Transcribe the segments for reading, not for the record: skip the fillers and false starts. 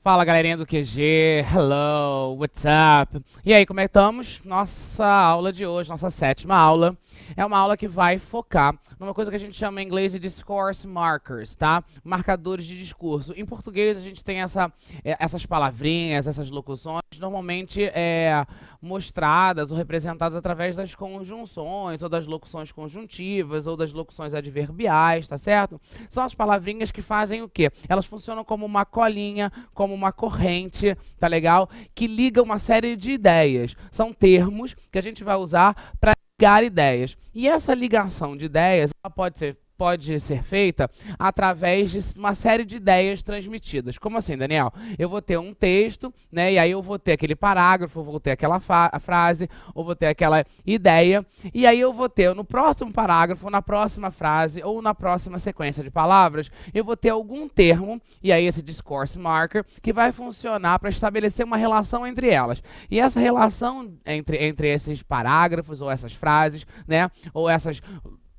Fala galerinha do QG, hello, what's up? E aí, como é que estamos? Nossa aula de hoje, nossa sétima aula, é uma aula que vai focar numa coisa que a gente chama em inglês de discourse markers, tá? Marcadores de discurso. Em português a gente tem essas palavrinhas, essas locuções, normalmente mostradas ou representadas através das conjunções, ou das locuções conjuntivas, ou das locuções adverbiais, tá certo? São as palavrinhas que fazem o quê? Elas funcionam como uma colinha, como uma corrente, tá legal? Que liga uma série de ideias. São termos que a gente vai usar para ligar ideias. E essa ligação de ideias ela pode ser feita através de uma série de ideias transmitidas. Como assim, Daniel? Eu vou ter um texto, né? E aí eu vou ter aquele parágrafo, vou ter aquela frase, ou vou ter aquela ideia, e aí eu vou ter no próximo parágrafo, na próxima frase, ou na próxima sequência de palavras, eu vou ter algum termo, e aí esse discourse marker, que vai funcionar para estabelecer uma relação entre elas. E essa relação entre esses parágrafos, ou essas frases, né? Ou essas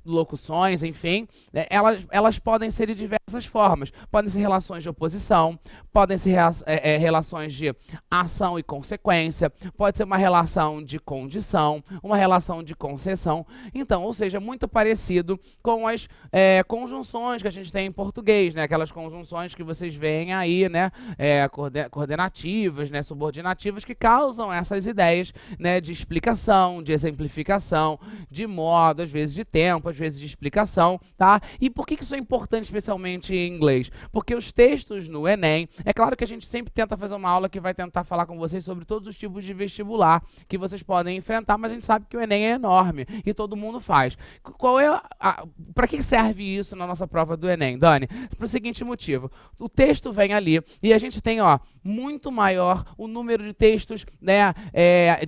locuções, enfim, né, elas podem ser de diversas formas. Podem ser relações de oposição, podem ser relações de ação e consequência, pode ser uma relação de condição, uma relação de concessão. Então, ou seja, muito parecido com as conjunções que a gente tem em português, né? Aquelas conjunções que vocês veem aí, né? Coordenativas, né? Subordinativas, que causam essas ideias, né? De explicação, de exemplificação, de modo, às vezes de tempo, às vezes de explicação, tá? E por que isso é importante, especialmente em inglês? Porque os textos no Enem, é claro que a gente sempre tenta fazer uma aula que vai tentar falar com vocês sobre todos os tipos de vestibular que vocês podem enfrentar, mas a gente sabe que o Enem é enorme e todo mundo faz. Para que serve isso na nossa prova do Enem, Dani? Para o seguinte motivo, o texto vem ali e a gente tem, ó, muito maior o número de textos, né,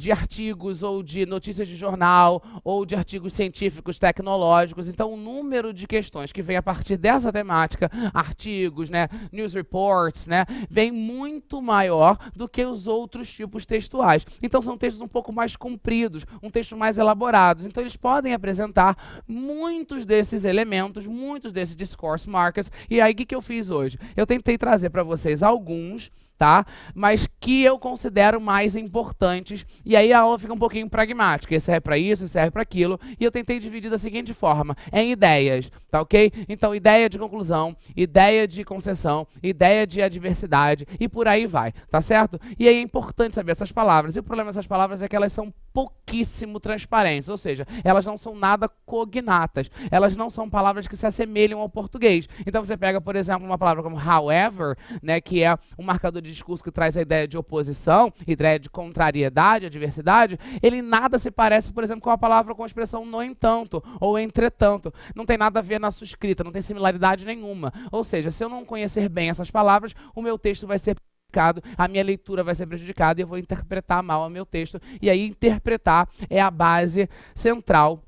de artigos ou de notícias de jornal ou de artigos científicos, tecnológicos. Então, o número de questões que vem a partir dessa temática, artigos, né, news reports, né, vem muito maior do que os outros tipos textuais. Então, são textos um pouco mais compridos, um texto mais elaborados. Então, eles podem apresentar muitos desses elementos, muitos desses discourse markers. E aí, o que eu fiz hoje? Eu tentei trazer para vocês alguns, tá? Mas que eu considero mais importantes, e aí a aula fica um pouquinho pragmática, esse serve para isso, esse serve para aquilo, e eu tentei dividir da seguinte forma, em ideias, tá ok? Então, ideia de conclusão, ideia de concessão, ideia de adversidade, e por aí vai, tá certo? E aí é importante saber essas palavras, e o problema dessas palavras é que elas são pouquíssimo transparentes, ou seja, elas não são nada cognatas, elas não são palavras que se assemelham ao português. Então, você pega, por exemplo, uma palavra como however, né, que é um marcador de discurso que traz a ideia de oposição, ideia de contrariedade, adversidade, ele nada se parece, por exemplo, com a palavra com a expressão no entanto, ou entretanto. Não tem nada a ver na sua escrita, não tem similaridade nenhuma. Ou seja, se eu não conhecer bem essas palavras, o meu texto vai ser prejudicado, a minha leitura vai ser prejudicada e eu vou interpretar mal o meu texto. E aí, interpretar é a base central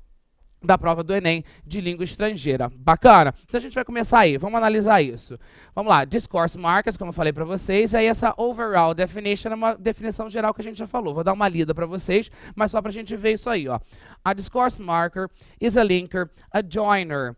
da prova do Enem de língua estrangeira. Bacana? Então a gente vai começar aí, vamos analisar isso. Vamos lá, discourse markers, como eu falei para vocês, aí essa overall definition é uma definição geral que a gente já falou. Vou dar uma lida para vocês, mas só para a gente ver isso aí, ó. A discourse marker is a linker, a joiner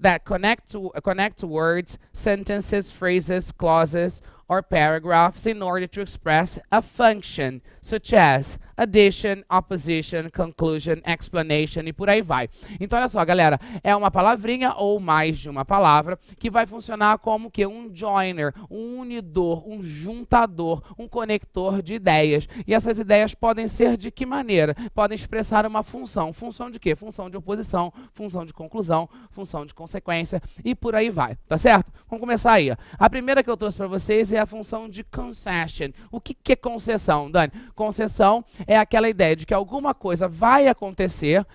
that connects words, sentences, phrases, clauses, or paragraphs in order to express a function, such as addition, opposition, conclusion, explanation e por aí vai. Então, olha só, galera, é uma palavrinha ou mais de uma palavra que vai funcionar como que um joiner, um unidor, um juntador, um conector de ideias. E essas ideias podem ser de que maneira? Podem expressar uma função. Função de quê? Função de oposição, função de conclusão, função de consequência e por aí vai, tá certo? Vamos começar aí. A primeira que eu trouxe para vocês é a função de concession. O que é concessão, Dani? Concessão é aquela ideia de que alguma coisa vai acontecer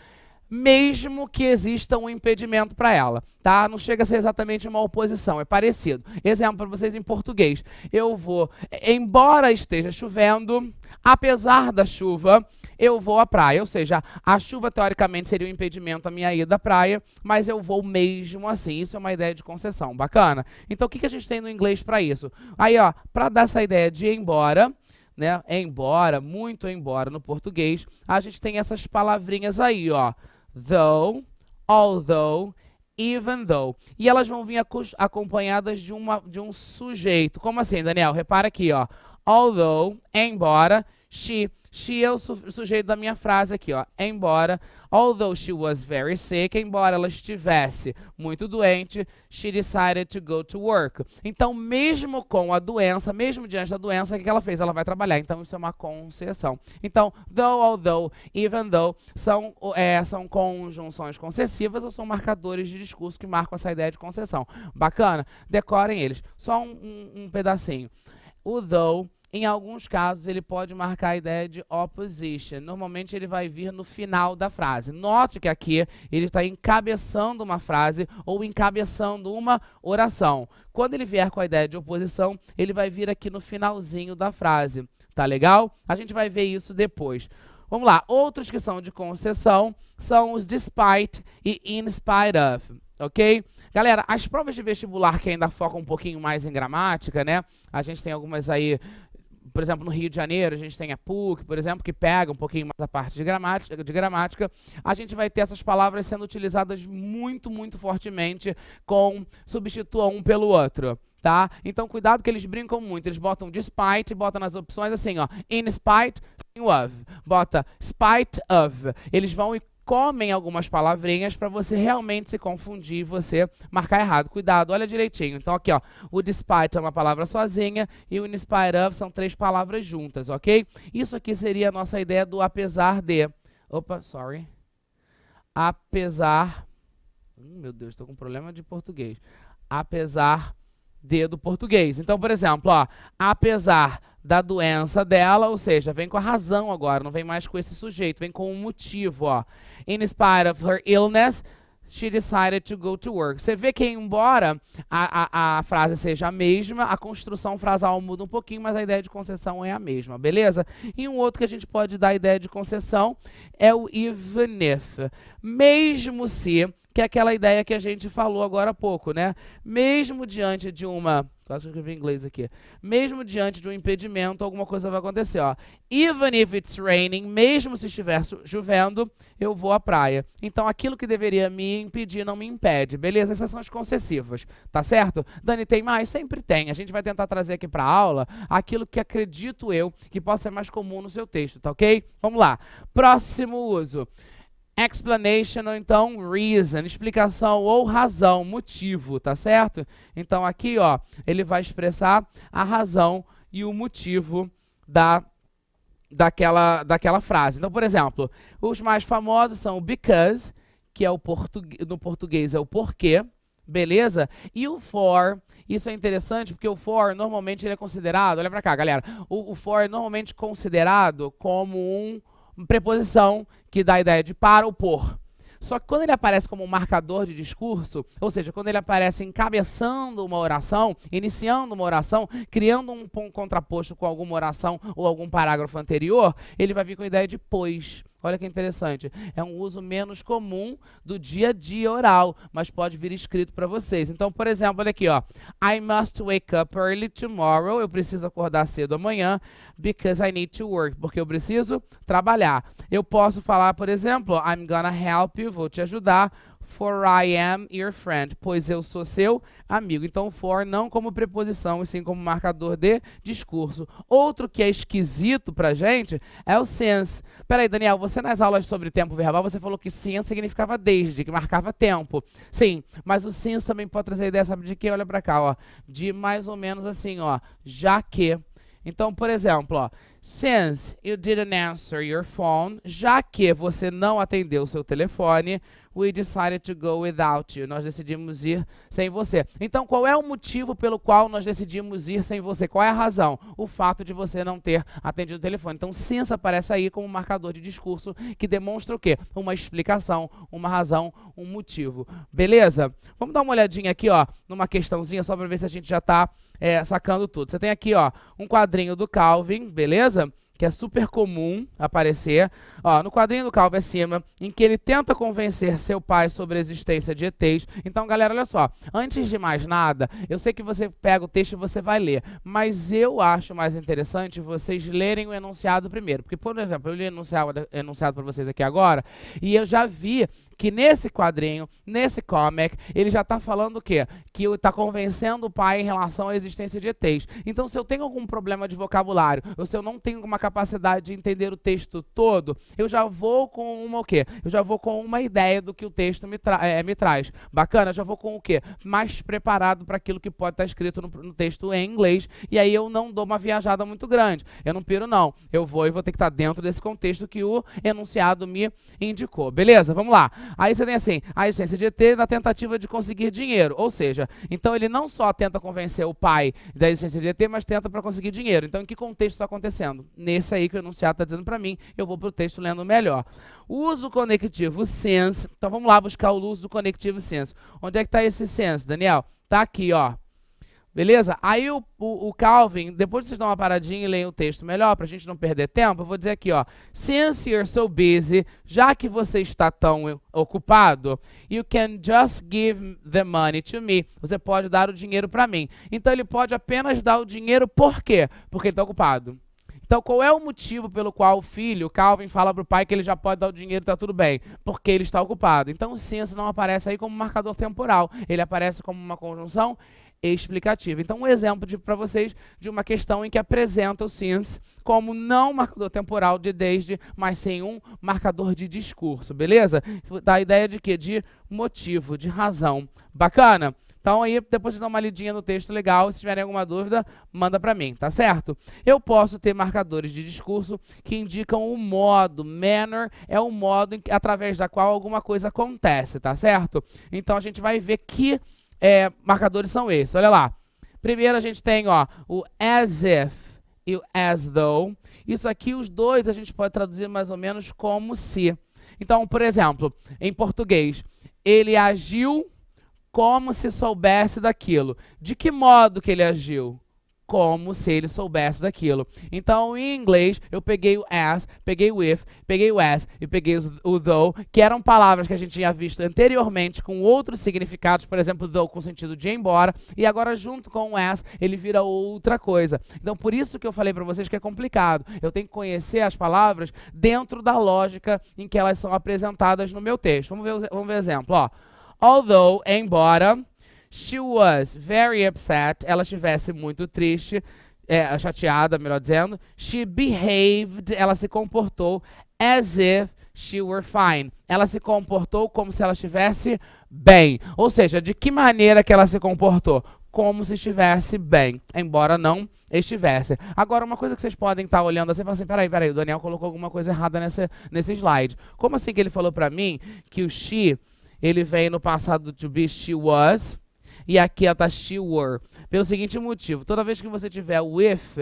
mesmo que exista um impedimento para ela, tá? Não chega a ser exatamente uma oposição, é parecido. Exemplo para vocês em português. Eu vou, embora esteja chovendo, apesar da chuva, eu vou à praia. Ou seja, a chuva teoricamente seria um impedimento à minha ida à praia, mas eu vou mesmo assim. Isso é uma ideia de concessão, bacana? Então, o que a gente tem no inglês para isso? Aí, ó, para dar essa ideia de ir embora, né? Embora, muito embora no português, a gente tem essas palavrinhas aí, ó. Though, although, even though. E elas vão vir acompanhadas de um sujeito. Como assim, Daniel? Repara aqui, ó. Although, embora, she é o sujeito da minha frase aqui, ó. Embora, although she was very sick, embora ela estivesse muito doente, she decided to go to work. Então, mesmo com a doença, mesmo diante da doença, o que ela fez? Ela vai trabalhar. Então, isso é uma concessão. Então, though, although, even though, são conjunções concessivas ou são marcadores de discurso que marcam essa ideia de concessão. Bacana? Decorem eles. Só um pedacinho. O though, em alguns casos, ele pode marcar a ideia de opposition. Normalmente, ele vai vir no final da frase. Note que aqui ele está encabeçando uma frase ou encabeçando uma oração. Quando ele vier com a ideia de oposição, ele vai vir aqui no finalzinho da frase. Tá legal? A gente vai ver isso depois. Vamos lá. Outros que são de concessão são os despite e in spite of. Ok? Galera, as provas de vestibular que ainda focam um pouquinho mais em gramática, né? A gente tem algumas aí, por exemplo, no Rio de Janeiro, a gente tem a PUC, por exemplo, que pega um pouquinho mais a parte de gramática. A gente vai ter essas palavras sendo utilizadas muito, muito fortemente com substitua um pelo outro. Tá? Então, cuidado que eles brincam muito. Eles botam despite, botam nas opções assim, ó. In spite, of. Bota spite of. Eles vão e comem algumas palavrinhas para você realmente se confundir e você marcar errado. Cuidado, olha direitinho. Então, aqui, ó. O despite é uma palavra sozinha e o in spite of são 3 palavras juntas, ok? Isso aqui seria a nossa ideia do apesar de. Opa, sorry. Apesar. Meu Deus, estou com problema de português. Apesar de do português. Então, por exemplo, ó, apesar da doença dela, ou seja, vem com a razão agora, não vem mais com esse sujeito, vem com um motivo, ó. In spite of her illness, she decided to go to work. Você vê que, embora a frase seja a mesma, a construção frasal muda um pouquinho, mas a ideia de concessão é a mesma, beleza? E um outro que a gente pode dar a ideia de concessão é o even if. Mesmo se, que é aquela ideia que a gente falou agora há pouco, né? Mesmo diante de uma... Quase que eu escrevi em inglês aqui. Mesmo diante de um impedimento, alguma coisa vai acontecer, ó. Even if it's raining, mesmo se estiver chovendo, eu vou à praia. Então, aquilo que deveria me impedir não me impede, beleza? Essas são as concessivas, tá certo? Dani, tem mais? Sempre tem. A gente vai tentar trazer aqui para a aula aquilo que acredito eu que possa ser mais comum no seu texto, tá ok? Vamos lá. Próximo uso. Explanation ou então reason, explicação ou razão, motivo, tá certo? Então aqui, ó, ele vai expressar a razão e o motivo daquela frase. Então, por exemplo, os mais famosos são o because, que é no português é o porquê, beleza? E o for. Isso é interessante porque o for normalmente ele é considerado, olha pra cá, galera, o for é normalmente considerado como uma preposição que dá a ideia de para ou por. Só que quando ele aparece como um marcador de discurso, ou seja, quando ele aparece encabeçando uma oração, iniciando uma oração, criando um contraposto com alguma oração ou algum parágrafo anterior, ele vai vir com a ideia de pois. Olha que interessante. É um uso menos comum do dia a dia oral, mas pode vir escrito para vocês. Então, por exemplo, olha aqui, ó. I must wake up early tomorrow. Eu preciso acordar cedo amanhã because I need to work. Porque eu preciso trabalhar. Eu posso falar, por exemplo, I'm gonna help you. Vou te ajudar. For I am your friend, pois eu sou seu amigo. Então, for não como preposição, e sim como marcador de discurso. Outro que é esquisito pra gente é o since. Peraí, Daniel, você nas aulas sobre tempo verbal, você falou que since significava desde, que marcava tempo. Sim, mas o since também pode trazer a ideia, sabe de quê? Olha pra cá, ó. De mais ou menos assim, ó. Já que. Então, por exemplo, ó. Since you didn't answer your phone, já que você não atendeu o seu telefone, we decided to go without you. Nós decidimos ir sem você. Então, qual é o motivo pelo qual nós decidimos ir sem você? Qual é a razão? O fato de você não ter atendido o telefone. Então, since aparece aí como marcador de discurso que demonstra o quê? Uma explicação, uma razão, um motivo. Beleza? Vamos dar uma olhadinha aqui, ó, numa questãozinha só para ver se a gente já está sacando tudo. Você tem aqui, ó, um quadrinho do Calvin, beleza? Que é super comum aparecer, ó, no quadrinho do Calvin acima, em que ele tenta convencer seu pai sobre a existência de ETs. Então, galera, olha só, antes de mais nada, eu sei que você pega o texto e você vai ler, mas eu acho mais interessante vocês lerem o enunciado primeiro, porque, por exemplo, eu li o enunciado para vocês aqui agora, e eu já vi que nesse quadrinho, nesse comic, ele já está falando o quê? Que está convencendo o pai em relação à existência de ETs. Então, se eu tenho algum problema de vocabulário, ou se eu não tenho uma capacidade de entender o texto todo, eu já vou com uma o quê? Eu já vou com uma ideia do que o texto me traz. Bacana? Eu já vou com o quê? Mais preparado para aquilo que pode estar escrito no texto em inglês, e aí eu não dou uma viajada muito grande. Eu não piro, não. Eu vou e vou ter que estar dentro desse contexto que o enunciado me indicou. Beleza? Vamos lá. Aí você tem assim, a essência de ET na tentativa de conseguir dinheiro. Ou seja, então ele não só tenta convencer o pai da essência de ET, mas tenta para conseguir dinheiro. Então, em que contexto está acontecendo? Nesse aí que o enunciado está dizendo para mim, eu vou para o texto lendo melhor. O uso do conectivo since. Então, vamos lá buscar o uso do conectivo since. Onde é que está esse since, Daniel? Está aqui, ó. Beleza? Aí o Calvin, depois vocês dão uma paradinha e leem o texto melhor, para a gente não perder tempo, eu vou dizer aqui, ó. Since you're so busy, já que você está tão ocupado, you can just give the money to me. Você pode dar o dinheiro para mim. Então ele pode apenas dar o dinheiro por quê? Porque ele está ocupado. Então, qual é o motivo pelo qual o filho, Calvin, fala para o pai que ele já pode dar o dinheiro e está tudo bem? Porque ele está ocupado. Então, o since não aparece aí como marcador temporal. Ele aparece como uma conjunção explicativa. Então, um exemplo para vocês de uma questão em que apresenta o since como não marcador temporal de desde, mas sim um marcador de discurso, beleza? Dá a ideia de quê? De motivo, de razão. Bacana? Então, aí, depois de dar uma lidinha no texto legal, se tiverem alguma dúvida, manda para mim, tá certo? Eu posso ter marcadores de discurso que indicam o modo. Manner é o modo através da qual alguma coisa acontece, tá certo? Então, a gente vai ver que marcadores são esses. Olha lá. Primeiro a gente tem, ó, o as if e o as though. Isso aqui, os dois, a gente pode traduzir mais ou menos como se. Então, por exemplo, em português, ele agiu como se soubesse daquilo. De que modo que ele agiu? Como se ele soubesse daquilo. Então, em inglês, eu peguei o as, peguei o if, peguei o as e peguei o though, que eram palavras que a gente tinha visto anteriormente com outros significados, por exemplo, though com sentido de ir embora, e agora junto com o as, ele vira outra coisa. Então, por isso que eu falei para vocês que é complicado. Eu tenho que conhecer as palavras dentro da lógica em que elas são apresentadas no meu texto. Vamos ver o exemplo, ó. Although, embora, she was very upset, ela estivesse muito triste, chateada, melhor dizendo. She behaved, ela se comportou as if she were fine. Ela se comportou como se ela estivesse bem. Ou seja, de que maneira que ela se comportou? Como se estivesse bem, embora não estivesse. Agora, uma coisa que vocês podem estar olhando assim e falar assim, peraí, o Daniel colocou alguma coisa errada nesse slide. Como assim que ele falou para mim que o she, ele vem no passado to be she was, e aqui ela tá she were. Pelo seguinte motivo, toda vez que você tiver o if,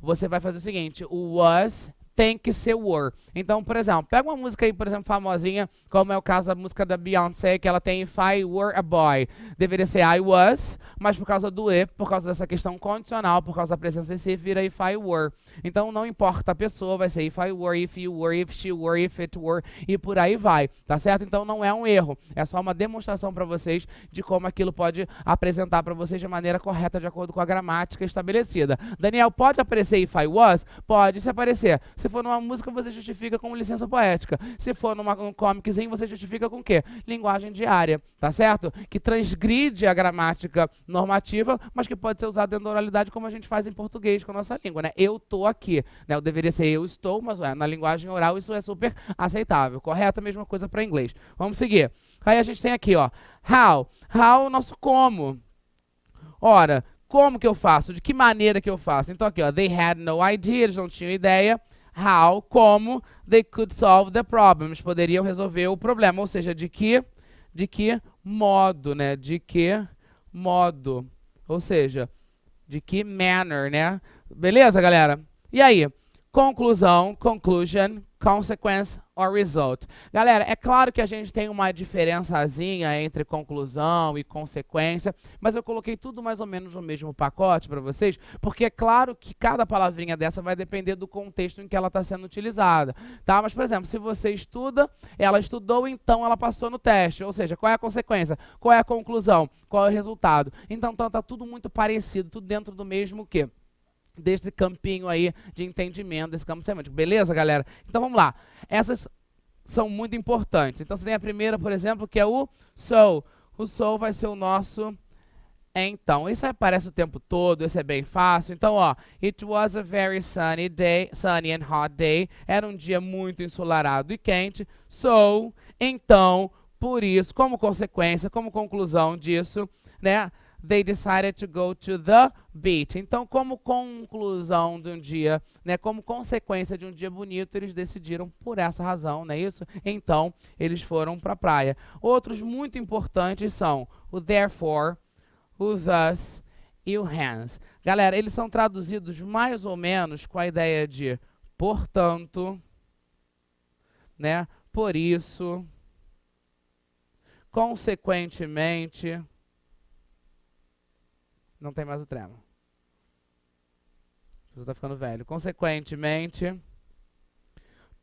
você vai fazer o seguinte, o was tem que ser were. Então, por exemplo, pega uma música aí, por exemplo, famosinha, como é o caso da música da Beyoncé, que ela tem If I Were a Boy. Deveria ser I was, mas por causa do if, por causa dessa questão condicional, por causa da presença em si, vira If I Were. Então, não importa a pessoa, vai ser If I Were, If You Were, If She Were, If It Were, e por aí vai, tá certo? Então, não é um erro, é só uma demonstração para vocês de como aquilo pode apresentar para vocês de maneira correta, de acordo com a gramática estabelecida. Daniel, pode aparecer If I Was? Pode, se aparecer. Se for numa música, você justifica com licença poética. Se for num comiczinho, você justifica com o quê? Linguagem diária, tá certo? Que transgride a gramática normativa, mas que pode ser usada dentro da oralidade como a gente faz em português com a nossa língua, né? Eu tô aqui, né? Eu deveria ser eu estou, mas na linguagem oral isso é super aceitável, correto? A mesma coisa para inglês. Vamos seguir. Aí a gente tem aqui, ó, how. How, nosso como. Ora, como que eu faço? De que maneira que eu faço? Então aqui, ó, they had no idea, eles não tinham ideia. How, como, they could solve the problem. Eles poderiam resolver o problema. Ou seja, de que modo, né? De que modo. Ou seja, de que manner, né? Beleza, galera? E aí? Conclusão, conclusion, consequence or result. Galera, é claro que a gente tem uma diferençazinha entre conclusão e consequência, mas eu coloquei tudo mais ou menos no mesmo pacote para vocês, porque é claro que cada palavrinha dessa vai depender do contexto em que ela está sendo utilizada, tá? Mas, por exemplo, se você estuda, ela estudou, então ela passou no teste, ou seja, qual é a consequência? Qual é a conclusão? Qual é o resultado? Então, tá tudo muito parecido, tudo dentro do mesmo quê? Desse campinho aí de entendimento, desse campo semântico. Beleza, galera? Então, vamos lá. Essas são muito importantes. Então, você tem a primeira, por exemplo, que é o so. O so vai ser o nosso então. Isso aparece o tempo todo, isso é bem fácil. Então, ó, it was a very sunny day, sunny and hot day. Era um dia muito ensolarado e quente. So, então, por isso, como consequência, como conclusão disso, né? They decided to go to the beach. Então, como conclusão de um dia, né, como consequência de um dia bonito, eles decidiram por essa razão, não é isso? Então, eles foram para a praia. Outros muito importantes são o therefore, o thus e o hence. Galera, eles são traduzidos mais ou menos com a ideia de portanto, né, por isso, consequentemente. Não tem mais o trema. Você está ficando velho. Consequentemente,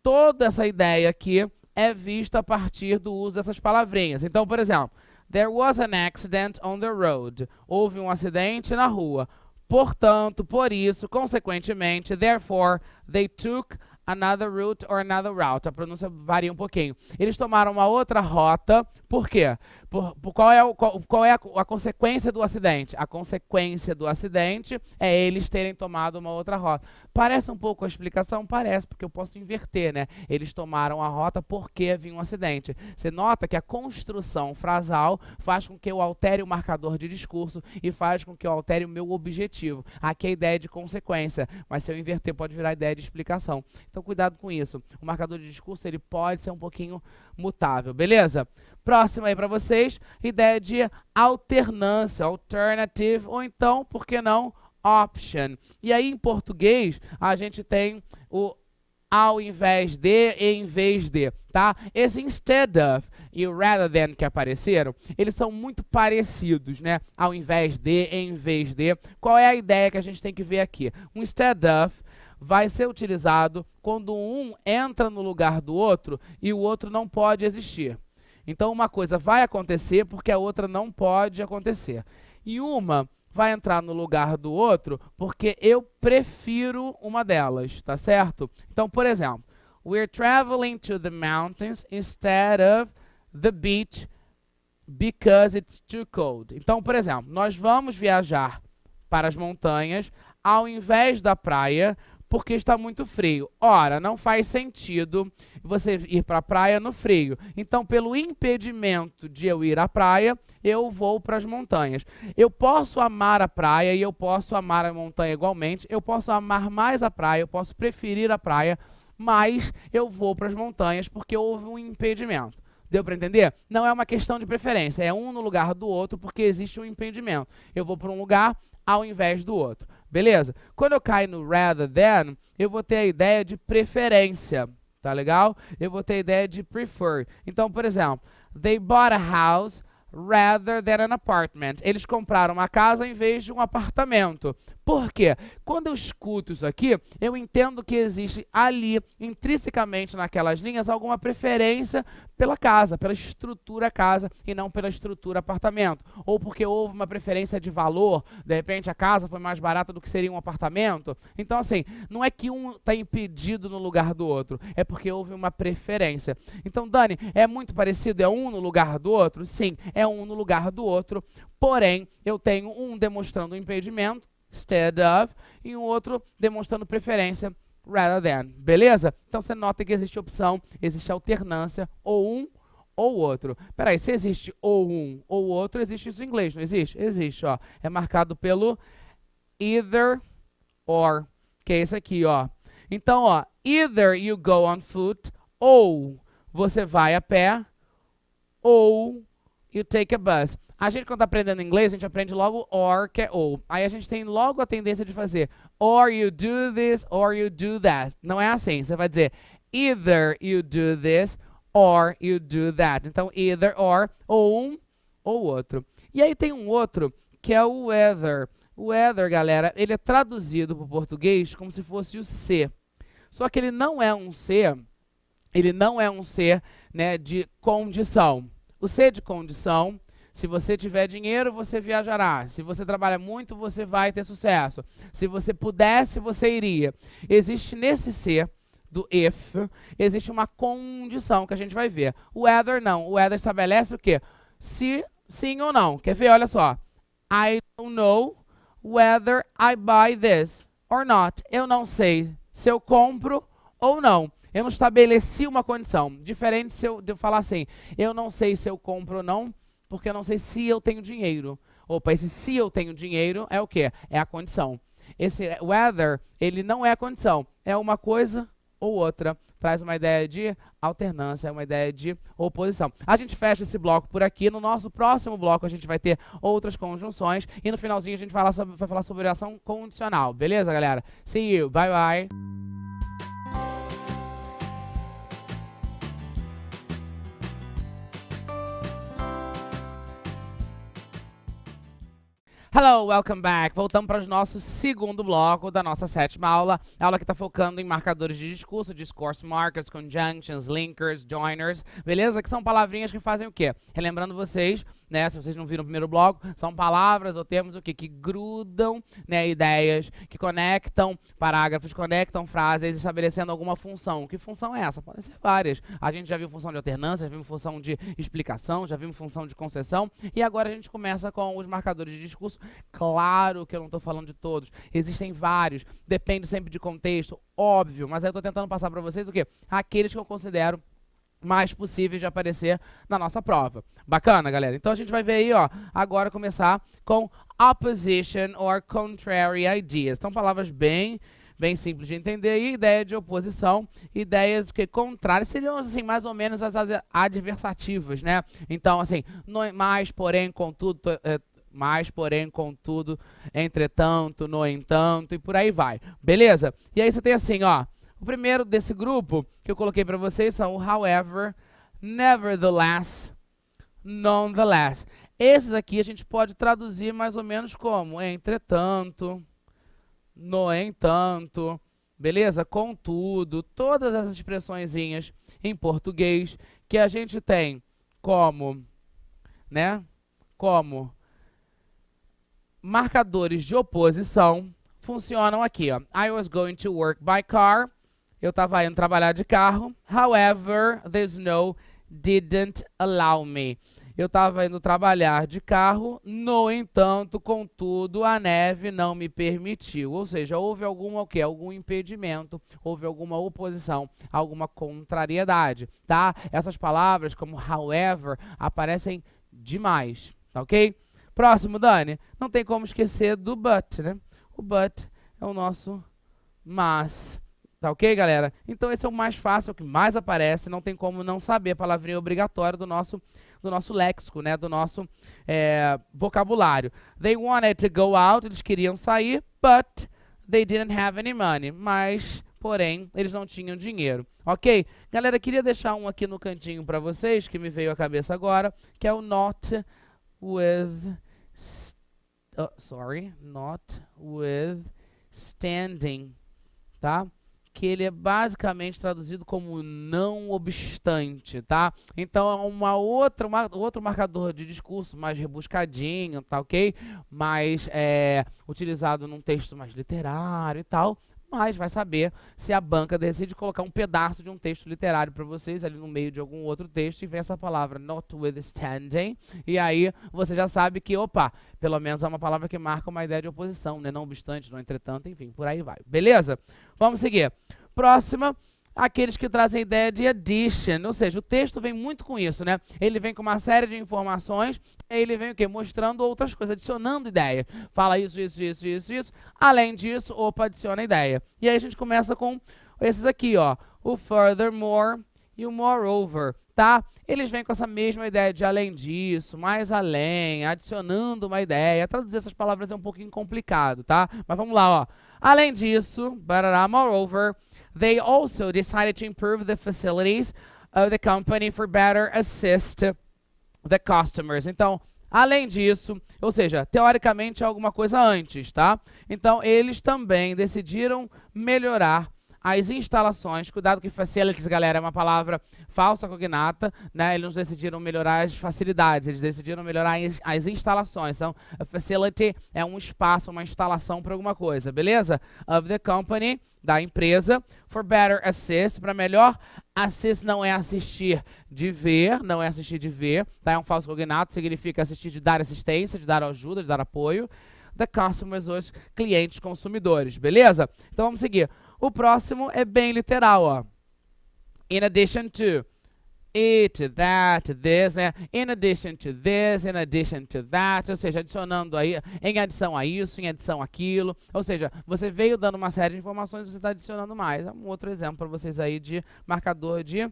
toda essa ideia aqui é vista a partir do uso dessas palavrinhas. Então, por exemplo, there was an accident on the road. Houve um acidente na rua. Portanto, por isso, consequentemente, therefore, they took another route or another route. A pronúncia varia um pouquinho. Eles tomaram uma outra rota. Por quê? Qual é a consequência do acidente? A consequência do acidente é eles terem tomado uma outra rota. Parece um pouco a explicação? Parece, porque eu posso inverter, né? Eles tomaram a rota porque havia um acidente. Você nota que a construção frasal faz com que eu altere o marcador de discurso e faz com que eu altere o meu objetivo. Aqui é a ideia de consequência, mas se eu inverter pode virar a ideia de explicação. Então cuidado com isso. O marcador de discurso ele pode ser um pouquinho mutável, beleza? Próximo aí para vocês, ideia de alternância, alternative, ou então, por que não, option. E aí em português a gente tem o ao invés de e em vez de, tá? Esse instead of e o rather than que apareceram, eles são muito parecidos, né? Ao invés de, em vez de. Qual é a ideia que a gente tem que ver aqui? O instead of vai ser utilizado quando um entra no lugar do outro e o outro não pode existir. Então, uma coisa vai acontecer porque a outra não pode acontecer. E uma vai entrar no lugar do outro porque eu prefiro uma delas, tá certo? Então, por exemplo, we're traveling to the mountains instead of the beach because it's too cold. Então, por exemplo, nós vamos viajar para as montanhas ao invés da praia porque está muito frio. Ora, não faz sentido você ir para a praia no frio. Então, pelo impedimento de eu ir à praia, eu vou para as montanhas. Eu posso amar a praia e eu posso amar a montanha igualmente. Eu posso amar mais a praia, eu posso preferir a praia, mas eu vou para as montanhas porque houve um impedimento. Deu para entender? Não é uma questão de preferência, é um no lugar do outro porque existe um impedimento. Eu vou para um lugar ao invés do outro. Beleza? Quando eu caio no rather than, eu vou ter a ideia de preferência, tá legal? Eu vou ter a ideia de prefer. Então, por exemplo, they bought a house rather than an apartment. Eles compraram uma casa em vez de um apartamento. Por quê? Quando eu escuto isso aqui, eu entendo que existe ali, intrinsecamente naquelas linhas, alguma preferência pela casa, pela estrutura casa e não pela estrutura apartamento. Ou porque houve uma preferência de valor, de repente a casa foi mais barata do que seria um apartamento. Então, assim, não é que um está impedido no lugar do outro, é porque houve uma preferência. Então, Dani, é muito parecido? É um no lugar do outro? Sim, é um no lugar do outro, porém, eu tenho um demonstrando um impedimento, instead of, e um outro demonstrando preferência, rather than. Beleza? Então você nota que existe opção, existe alternância, ou um ou outro. Peraí, se existe ou um ou outro, existe isso em inglês, não existe? Existe, ó. É marcado pelo either or, que é esse aqui, ó. Então, ó, either you go on foot, ou você vai a pé, ou you take a bus. A gente, quando está aprendendo inglês, a gente aprende logo or, que é ou. Aí a gente tem logo a tendência de fazer or you do this, or you do that. Não é assim. Você vai dizer either you do this, or you do that. Então, either or, ou um ou outro. E aí tem um outro, que é o whether. O whether, galera, ele é traduzido para o português como se fosse o se. Só que ele não é um se, né, de condição. O se de condição, se você tiver dinheiro, você viajará. Se você trabalha muito, você vai ter sucesso. Se você pudesse, você iria. Existe nesse se do if, existe uma condição que a gente vai ver. O whether não. O whether estabelece o quê? Se sim ou não. Quer ver? Olha só. I don't know whether I buy this or not. Eu não sei se eu compro ou não. Eu não estabeleci uma condição. Diferente de eu falar assim, eu não sei se eu compro ou não, porque eu não sei se eu tenho dinheiro. Opa, esse se eu tenho dinheiro é o quê? É a condição. Esse whether, ele não é a condição. É uma coisa ou outra. Traz uma ideia de alternância, uma ideia de oposição. A gente fecha esse bloco por aqui. No nosso próximo bloco a gente vai ter outras conjunções. E no finalzinho a gente vai falar sobre ação condicional. Beleza, galera? See you. Bye, bye. Hello, welcome back. Voltamos para o nosso segundo bloco da nossa sétima aula. A aula que está focando em marcadores de discurso, discourse markers, conjunctions, linkers, joiners, beleza? Que são palavrinhas que fazem o quê? Relembrando vocês, né, se vocês não viram o primeiro bloco, são palavras ou termos o quê? Que grudam, né, ideias, que conectam parágrafos, conectam frases, estabelecendo alguma função. Que função é essa? Podem ser várias. A gente já viu função de alternância, já viu função de explicação, já viu função de concessão, e agora a gente começa com os marcadores de discurso. Claro que eu não estou falando de todos, existem vários, depende sempre de contexto, óbvio, mas aí eu estou tentando passar para vocês o quê? Aqueles que eu considero mais possíveis de aparecer na nossa prova. Bacana, galera? Então a gente vai ver aí, ó, agora começar com opposition or contrary ideas. São palavras bem simples de entender aí, ideia de oposição, ideias que contrárias, seriam assim, mais ou menos as adversativas, né? Então, assim, mais, porém, contudo, mais, porém, contudo, entretanto, no entanto, e por aí vai. Beleza? E aí você tem assim, ó, o primeiro desse grupo que eu coloquei para vocês são o however, nevertheless, nonetheless. Esses aqui a gente pode traduzir mais ou menos como entretanto, no entanto, beleza? Contudo, todas essas expressõezinhas em português que a gente tem como, né? Como marcadores de oposição funcionam aqui, ó. I was going to work by car. Eu estava indo trabalhar de carro. However, the snow didn't allow me. Eu estava indo trabalhar de carro. No entanto, contudo, a neve não me permitiu. Ou seja, houve algum impedimento, houve alguma oposição, alguma contrariedade, tá? Essas palavras como however aparecem demais, tá ok? Próximo, Dani, não tem como esquecer do but, né? O but é o nosso mas, tá ok, galera? Então esse é o mais fácil, o que mais aparece, não tem como não saber, a palavrinha obrigatória do nosso léxico, né? Do nosso vocabulário. They wanted to go out, eles queriam sair, but they didn't have any money. Mas, porém, eles não tinham dinheiro, ok? Galera, queria deixar um aqui no cantinho para vocês, que me veio à cabeça agora, que é o not withstanding, tá? Que ele é basicamente traduzido como não obstante, tá? Então é outro marcador de discurso mais rebuscadinho, tá ok? Mais utilizado num texto mais literário e tal. Mas vai saber se a banca decide colocar um pedaço de um texto literário para vocês ali no meio de algum outro texto e vem essa palavra notwithstanding, e aí você já sabe que, opa, pelo menos é uma palavra que marca uma ideia de oposição, né? Não obstante, não entretanto, enfim, por aí vai. Beleza? Vamos seguir. Próxima, aqueles que trazem a ideia de addition, ou seja, o texto vem muito com isso, né? Ele vem com uma série de informações, ele vem o quê? Mostrando outras coisas, adicionando ideias. Fala isso. Além disso, opa, adiciona ideia. E aí a gente começa com esses aqui, ó, o furthermore e o moreover, tá? Eles vêm com essa mesma ideia de além disso, mais além, adicionando uma ideia. Traduzir essas palavras é um pouquinho complicado, tá? Mas vamos lá, ó. Além disso, barará, moreover, they also decided to improve the facilities of the company for better assist the customers. Então, além disso, ou seja, teoricamente é alguma coisa antes, tá? Então, eles também decidiram melhorar as instalações. Cuidado que facilities, galera, é uma palavra falsa cognata, né? Eles não decidiram melhorar as facilidades, eles decidiram melhorar as instalações. Então, a facility é um espaço, uma instalação para alguma coisa, beleza? Of the company, da empresa, for better assist, para melhor assist não é assistir de ver, não é assistir de ver, tá? É um falso cognato, significa assistir de dar assistência, de dar ajuda, de dar apoio. The customers, os clientes, consumidores, beleza? Então vamos seguir. O próximo é bem literal, ó. In addition to it, that, this, né? In addition to this, in addition to that, ou seja, adicionando aí, em adição a isso, em adição àquilo, ou seja, você veio dando uma série de informações e você está adicionando mais. É um outro exemplo para vocês aí de marcador de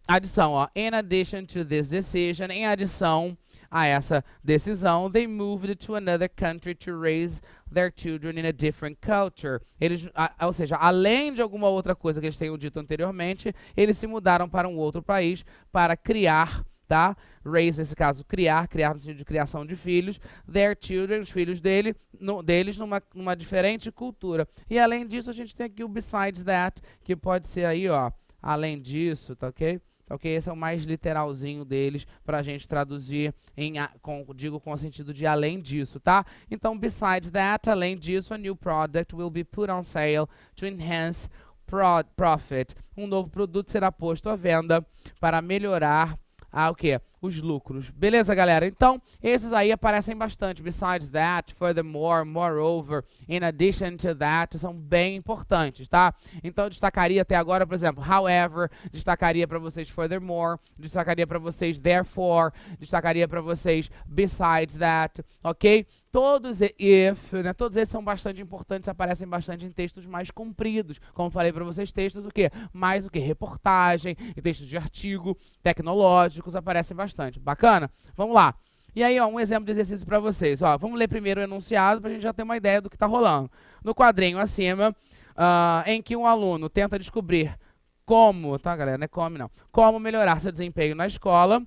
adição, ó. In addition to this decision, em adição a essa decisão, they moved to another country to raise their children in a different culture. Eles, ou seja, além de alguma outra coisa que eles tenham dito anteriormente, eles se mudaram para um outro país para criar, tá? Raise, nesse caso, criar no sentido de criação de filhos, their children, os filhos deles numa diferente cultura. E além disso, a gente tem aqui o besides that, que pode ser aí, ó, além disso, tá ok? Ok, esse é o mais literalzinho deles para a gente traduzir com o sentido de além disso, tá? Então, besides that, além disso, a new product will be put on sale to enhance profit. Um novo produto será posto à venda para melhorar o quê? Os lucros. Beleza, galera? Então, esses aí aparecem bastante. Besides that, furthermore, moreover, in addition to that, são bem importantes, tá? Então, eu destacaria até agora, por exemplo, however, destacaria para vocês furthermore, destacaria para vocês therefore, destacaria para vocês besides that, ok? Todos if, né? Todos esses são bastante importantes, aparecem bastante em textos mais compridos. Como falei para vocês, textos o quê? Mais o quê? Reportagem, e textos de artigo, tecnológicos, aparecem bastante. Bacana? Vamos lá. E aí, ó, um exemplo de exercício para vocês. Ó, vamos ler primeiro o enunciado para a gente já ter uma ideia do que está rolando. No quadrinho acima, em que um aluno tenta descobrir como, tá, galera? Não é como, não. Como melhorar seu desempenho na escola,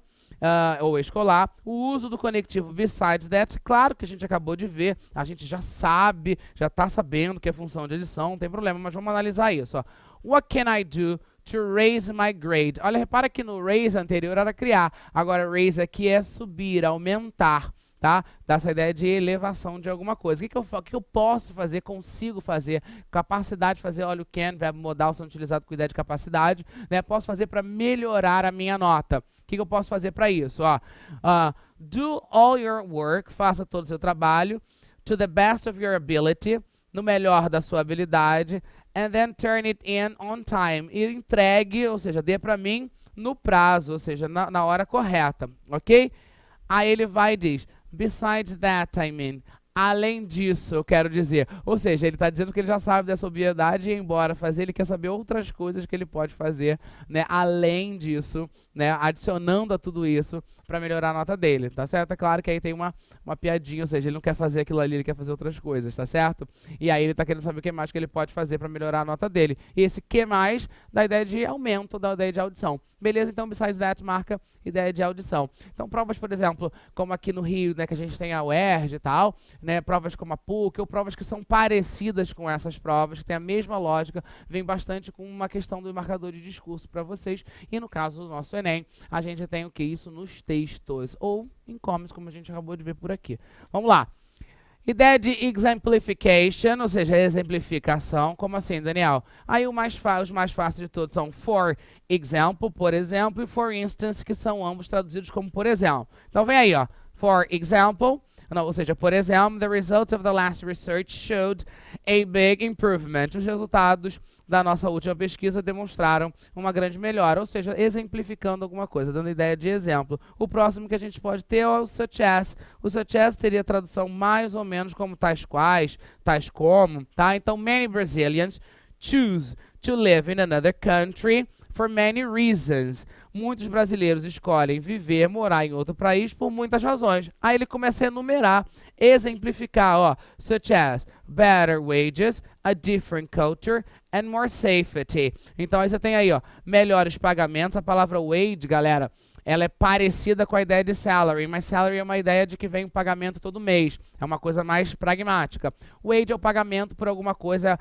ou escolar, o uso do conectivo besides that, claro que a gente acabou de ver, a gente já sabe, já está sabendo que é função de edição, não tem problema, mas vamos analisar isso, ó. What can I do to raise my grade? Olha, repara que no raise anterior era criar, agora raise aqui é subir, aumentar, tá? Dá essa ideia de elevação de alguma coisa. O que eu posso fazer, consigo fazer, capacidade de fazer, olha o can, verbo modal sendo utilizado com ideia de capacidade, né? Posso fazer para melhorar a minha nota. O que eu posso fazer para isso? Ó, do all your work, faça todo o seu trabalho, to the best of your ability, no melhor da sua habilidade, and then turn it in on time. E entregue, ou seja, dê para mim no prazo, ou seja, na hora correta, ok? Aí ele vai e diz, besides that, I mean, além disso, eu quero dizer. Ou seja, ele está dizendo que ele já sabe dessa obviedade e embora fazer, ele quer saber outras coisas que ele pode fazer, né, além disso, né, adicionando a tudo isso para melhorar a nota dele, tá certo? É claro que aí tem uma piadinha, ou seja, ele não quer fazer aquilo ali, ele quer fazer outras coisas, tá certo? E aí ele está querendo saber o que mais que ele pode fazer para melhorar a nota dele. E esse que mais dá ideia de aumento, da ideia de audição. Beleza? Então, besides that marca ideia de audição. Então, provas, por exemplo, como aqui no Rio, né, que a gente tem a UERJ e tal, né, provas como a PUC, ou provas que são parecidas com essas provas, que tem a mesma lógica, vem bastante com uma questão do marcador de discurso para vocês. E no caso do nosso Enem, a gente tem o que? Isso nos textos, ou em comments, como a gente acabou de ver por aqui. Vamos lá. Ideia de exemplification, ou seja, exemplificação. Como assim, Daniel? Aí os mais fáceis de todos são for example, por exemplo, e for instance, que são ambos traduzidos como por exemplo. Então vem aí, ó. For example, não, ou seja, por exemplo, the results of the last research showed a big improvement. Os resultados da nossa última pesquisa demonstraram uma grande melhora, ou seja, exemplificando alguma coisa, dando ideia de exemplo. O próximo que a gente pode ter é o such as. O such as teria tradução mais ou menos como tais quais, tais como, tá? Então, many Brazilians choose to live in another country for many reasons. Muitos brasileiros escolhem viver, morar em outro país por muitas razões. Aí ele começa a enumerar, exemplificar, ó, such as better wages, a different culture and more safety. Então aí você tem aí, ó, melhores pagamentos. A palavra wage, galera, ela é parecida com a ideia de salary, mas salary é uma ideia de que vem um pagamento todo mês. É uma coisa mais pragmática. Wage é o pagamento por alguma coisa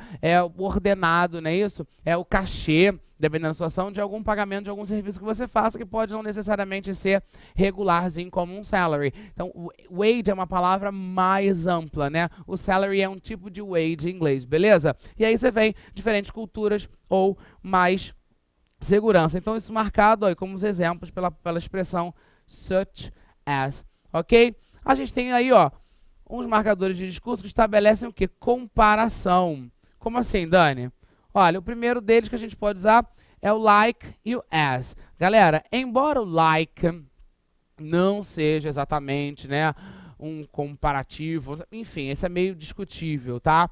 ordenado, não é isso? É o cachê, dependendo da situação, de algum pagamento de algum serviço que você faça, que pode não necessariamente ser regularzinho como um salary. Então, wage é uma palavra mais ampla, né? O salary é um tipo de wage em inglês, beleza? E aí você vem diferentes culturas ou mais segurança. Então, isso marcado aí como os exemplos pela expressão such as, ok? A gente tem aí, ó, uns marcadores de discurso que estabelecem o quê? Comparação. Como assim, Dani? Olha, o primeiro deles que a gente pode usar é o like e o as. Galera, embora o like não seja exatamente, né, um comparativo, enfim, esse é meio discutível, tá?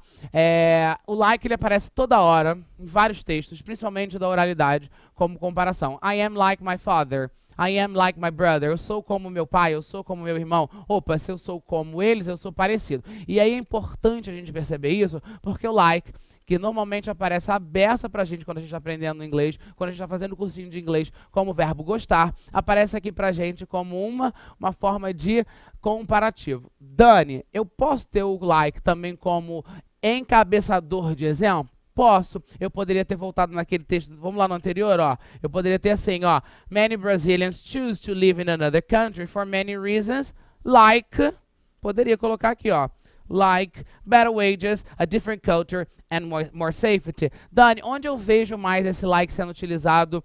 O like ele aparece toda hora em vários textos, principalmente da oralidade, como comparação. I am like my father. I am like my brother. Eu sou como meu pai, eu sou como meu irmão. Opa, se eu sou como eles, eu sou parecido. E aí é importante a gente perceber isso, porque o like, que normalmente aparece a beça pra gente quando a gente está aprendendo inglês, quando a gente está fazendo cursinho de inglês, como verbo gostar, aparece aqui pra gente como uma forma de comparativo. Dani, eu posso ter o like também como encabeçador de exemplo? Posso. Eu poderia ter voltado naquele texto, vamos lá no anterior, ó. Eu poderia ter assim, ó. Many Brazilians choose to live in another country for many reasons, like, poderia colocar aqui, ó. Like, better wages, a different culture, and more safety. Dani, onde eu vejo mais esse like sendo utilizado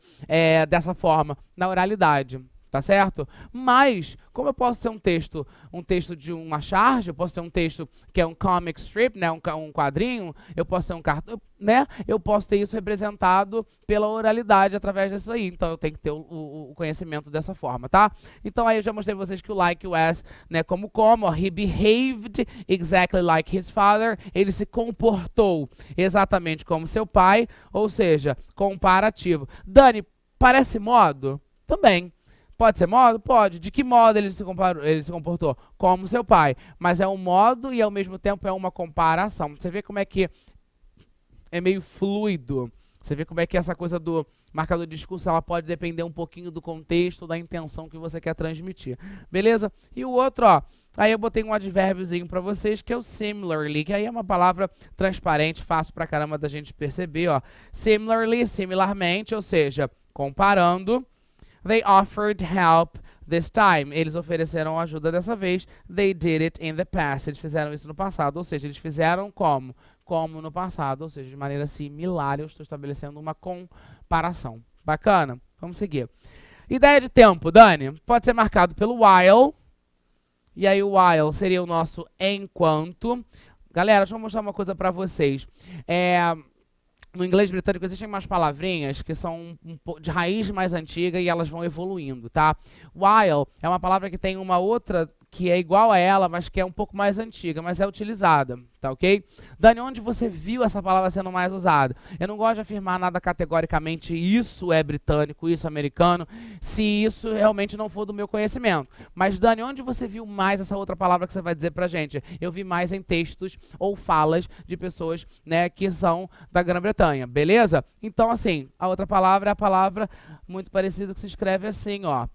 dessa forma? Na oralidade, tá certo? Mas, como eu posso ter um texto de uma charge, eu posso ter um texto que é um comic strip, né, um quadrinho, eu posso ter um cartão, né? Eu posso ter isso representado pela oralidade através disso aí. Então, eu tenho que ter o conhecimento dessa forma, tá? Então, aí eu já mostrei pra vocês que o like e o as, né, como, ó, he behaved exactly like his father. Ele se comportou exatamente como seu pai, ou seja, comparativo. Dani, parece modo? Também. Pode ser modo? Pode. De que modo ele se comportou? Como seu pai. Mas é um modo e, ao mesmo tempo, é uma comparação. Você vê como é que é meio fluido. Você vê como é que essa coisa do marcador de discurso, ela pode depender um pouquinho do contexto, da intenção que você quer transmitir. Beleza? E o outro, ó, aí eu botei um advérbiozinho para vocês, que é o similarly, que aí é uma palavra transparente, fácil pra caramba da gente perceber, ó. Similarly, similarmente, ou seja, comparando. They offered help this time. Eles ofereceram ajuda dessa vez. They did it in the past. Eles fizeram isso no passado, ou seja, eles fizeram como? Como no passado, ou seja, de maneira similar. Eu estou estabelecendo uma comparação. Bacana? Vamos seguir. Ideia de tempo, Dani. Pode ser marcado pelo while. E aí o while seria o nosso enquanto. Galera, deixa eu mostrar uma coisa para vocês. No inglês britânico existem umas palavrinhas que são de raiz mais antiga e elas vão evoluindo, tá? While é uma palavra que tem uma outra que é igual a ela, mas que é um pouco mais antiga, mas é utilizada, tá ok? Dani, onde você viu essa palavra sendo mais usada? Eu não gosto de afirmar nada categoricamente, isso é britânico, isso é americano, se isso realmente não for do meu conhecimento. Mas, Dani, onde você viu mais essa outra palavra que você vai dizer pra gente? Eu vi mais em textos ou falas de pessoas, né, que são da Grã-Bretanha, beleza? Então, assim, a outra palavra é a palavra muito parecida que se escreve assim, ó.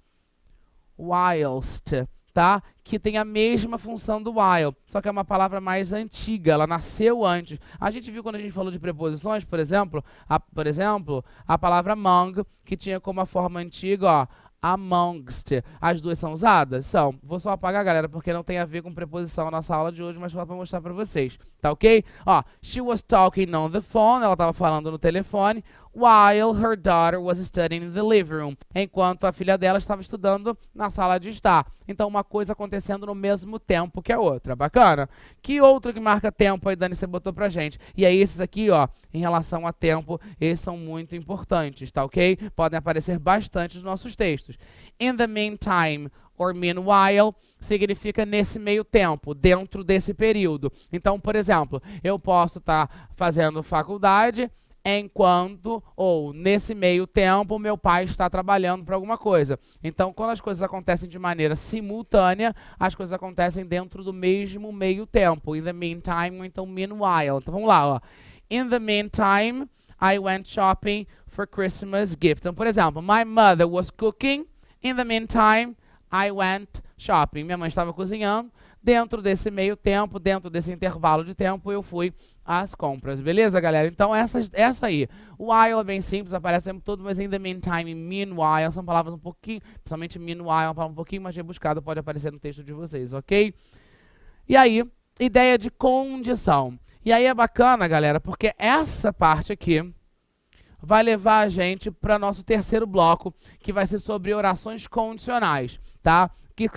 Whilst, tá? Que tem a mesma função do while, só que é uma palavra mais antiga, ela nasceu antes. A gente viu quando a gente falou de preposições, por exemplo, a palavra among, que tinha como a forma antiga, ó, amongst. As duas são usadas? São. Vou só apagar, galera, porque não tem a ver com preposição na nossa aula de hoje, mas só para mostrar para vocês, tá ok? Ó, she was talking on the phone, ela estava falando no telefone, while her daughter was studying in the living room, enquanto a filha dela estava estudando na sala de estar. Então, uma coisa acontecendo no mesmo tempo que a outra. Bacana? Que outro que marca tempo aí, Dani, você botou pra gente? E aí, esses aqui, ó, em relação a tempo, esses são muito importantes, tá ok? Podem aparecer bastante nos nossos textos. In the meantime, or meanwhile, significa nesse meio tempo, dentro desse período. Então, por exemplo, eu posso estar fazendo faculdade enquanto, ou nesse meio tempo, meu pai está trabalhando para alguma coisa. Então, quando as coisas acontecem de maneira simultânea, as coisas acontecem dentro do mesmo meio tempo. In the meantime, ou então meanwhile. Então, vamos lá, ó. In the meantime, I went shopping for Christmas gifts. Então, por exemplo, my mother was cooking In the meantime, I went shopping. Minha mãe estava cozinhando. Dentro desse meio tempo, dentro desse intervalo de tempo, eu fui às compras. Beleza, galera? Então, essa aí. O while é bem simples, aparece o tempo todo, mas in the meantime, meanwhile, são palavras um pouquinho, principalmente meanwhile, é uma palavra um pouquinho mais rebuscada, pode aparecer no texto de vocês, ok? E aí, ideia de condição. E aí é bacana, galera, porque essa parte aqui vai levar a gente para nosso terceiro bloco, que vai ser sobre orações condicionais, tá?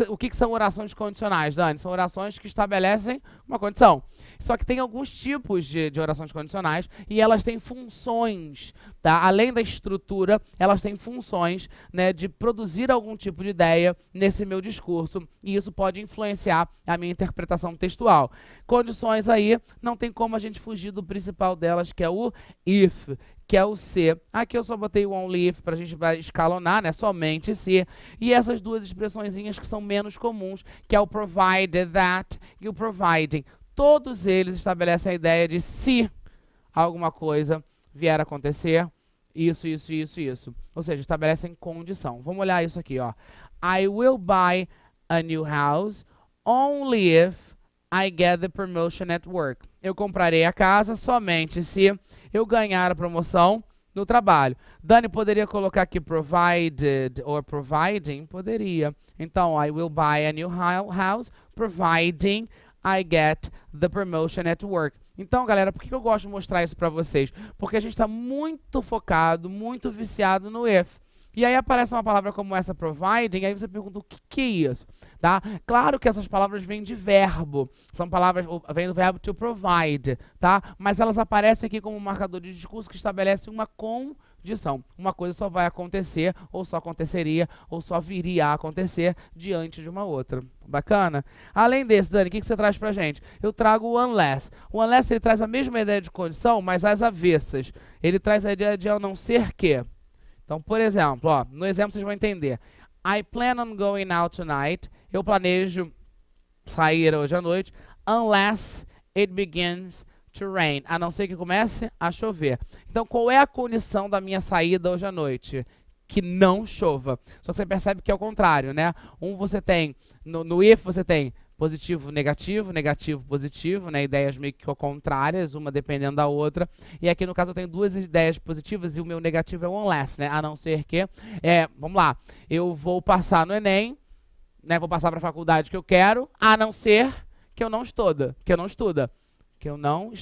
O que são orações condicionais, Dani? São orações que estabelecem uma condição. Só que tem alguns tipos de orações condicionais e elas têm funções, tá? Além da estrutura, elas têm funções, né, de produzir algum tipo de ideia nesse meu discurso e isso pode influenciar a minha interpretação textual. Condições aí, não tem como a gente fugir do principal delas, que é o if, que é o se. Aqui eu só botei o only if para a gente escalonar, né? Somente se. E essas duas expressõezinhas que são menos comuns, que é o provided that e o providing. Todos eles estabelecem a ideia de se alguma coisa vier a acontecer, isso. Ou seja, estabelecem condição. Vamos olhar isso aqui, ó. I will buy a new house only if I get the promotion at work. Eu comprarei a casa somente se eu ganhar a promoção no trabalho. Dani, poderia colocar aqui provided or providing? Poderia. Então, I will buy a new house providing I get the promotion at work. Então, galera, por que eu gosto de mostrar isso para vocês? Porque a gente está muito focado, muito viciado no if. E aí aparece uma palavra como essa, providing, aí você pergunta o que é isso, tá? Claro que essas palavras vêm de verbo, são palavras, vêm do verbo to provide, tá? Mas elas aparecem aqui como um marcador de discurso que estabelece uma condição. Uma coisa só vai acontecer, ou só aconteceria, ou só viria a acontecer diante de uma outra. Bacana? Além desse, Dani, o que você traz pra gente? Eu trago o unless. O unless, ele traz a mesma ideia de condição, mas às avessas. Ele traz a ideia de a não ser que. Então, por exemplo, ó, no exemplo vocês vão entender. I plan on going out tonight. Eu planejo sair hoje à noite. Unless it begins to rain. A não ser que comece a chover. Então, qual é a condição da minha saída hoje à noite? Que não chova. Só que você percebe que é o contrário, né? Você tem, no if você tem positivo, negativo, negativo, positivo, né? Ideias meio que contrárias, uma dependendo da outra. E aqui, no caso, eu tenho duas ideias positivas e o meu negativo é o unless, né? A não ser que... vamos lá. Eu vou passar no Enem, né? Vou passar para a faculdade que eu quero, a não ser que eu não estuda. Que eu não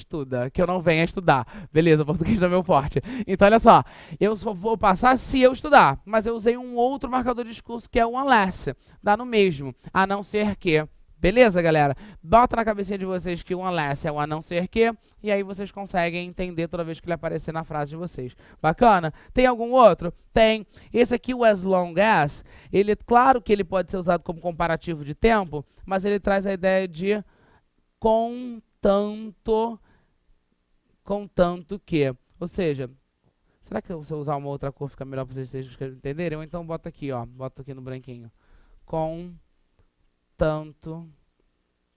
venha estudar. Beleza, o português não é meu forte. Então, olha só. Eu só vou passar se eu estudar. Mas eu usei um outro marcador de discurso que é o unless. Dá no mesmo. A não ser que... Beleza, galera? Bota na cabecinha de vocês que o unless é o a não ser que, e aí vocês conseguem entender toda vez que ele aparecer na frase de vocês. Bacana? Tem algum outro? Tem. Esse aqui, o as long as, ele, claro que ele pode ser usado como comparativo de tempo, mas ele traz a ideia de contanto que. Ou seja, será que se eu usar uma outra cor fica melhor para vocês entenderem? Ou então bota aqui, ó, bota aqui no branquinho. Tanto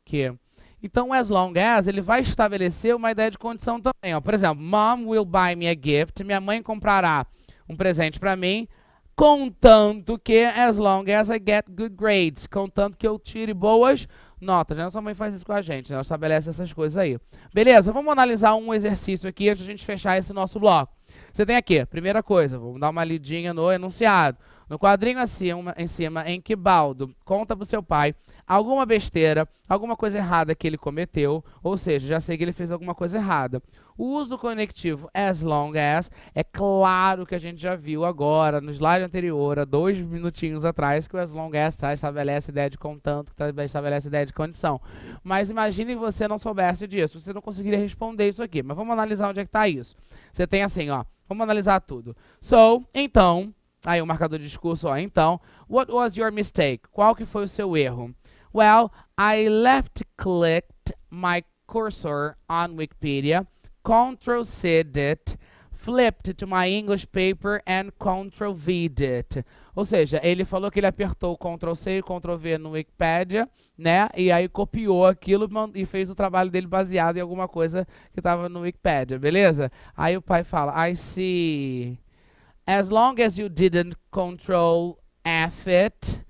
que. Então, as long as, ele vai estabelecer uma ideia de condição também. Ó. Por exemplo, Mom will buy me a gift. Minha mãe comprará um presente para mim, contanto que, as long as I get good grades. Contanto que eu tire boas notas. Né? Nossa mãe faz isso com a gente, né? Ela estabelece essas coisas aí. Beleza, vamos analisar um exercício aqui antes de a gente fechar esse nosso bloco. Você tem aqui, primeira coisa, vamos dar uma lidinha no enunciado. No quadrinho em cima, em que Baldo conta pro seu pai alguma besteira, alguma coisa errada que ele cometeu, ou seja, já sei que ele fez alguma coisa errada. O uso do conectivo as long as, é claro que a gente já viu agora, no slide anterior, há 2 minutinhos atrás, que o as long as estabelece ideia de contanto, estabelece ideia de condição. Mas imagine você não soubesse disso, você não conseguiria responder isso aqui. Mas vamos analisar onde é que está isso. Você tem assim, ó, vamos analisar tudo. So, então... Aí o marcador de discurso, ó, então, what was your mistake? Qual que foi o seu erro? Well, I left-clicked my cursor on Wikipedia, Ctrl-C'd it, flipped to my English paper and Ctrl-V'd it. Ou seja, ele falou que ele apertou Ctrl-C e Ctrl-V no Wikipedia, né? E aí copiou aquilo e fez o trabalho dele baseado em alguma coisa que estava no Wikipedia, beleza? Aí o pai fala, I see... As long as you didn't control F it.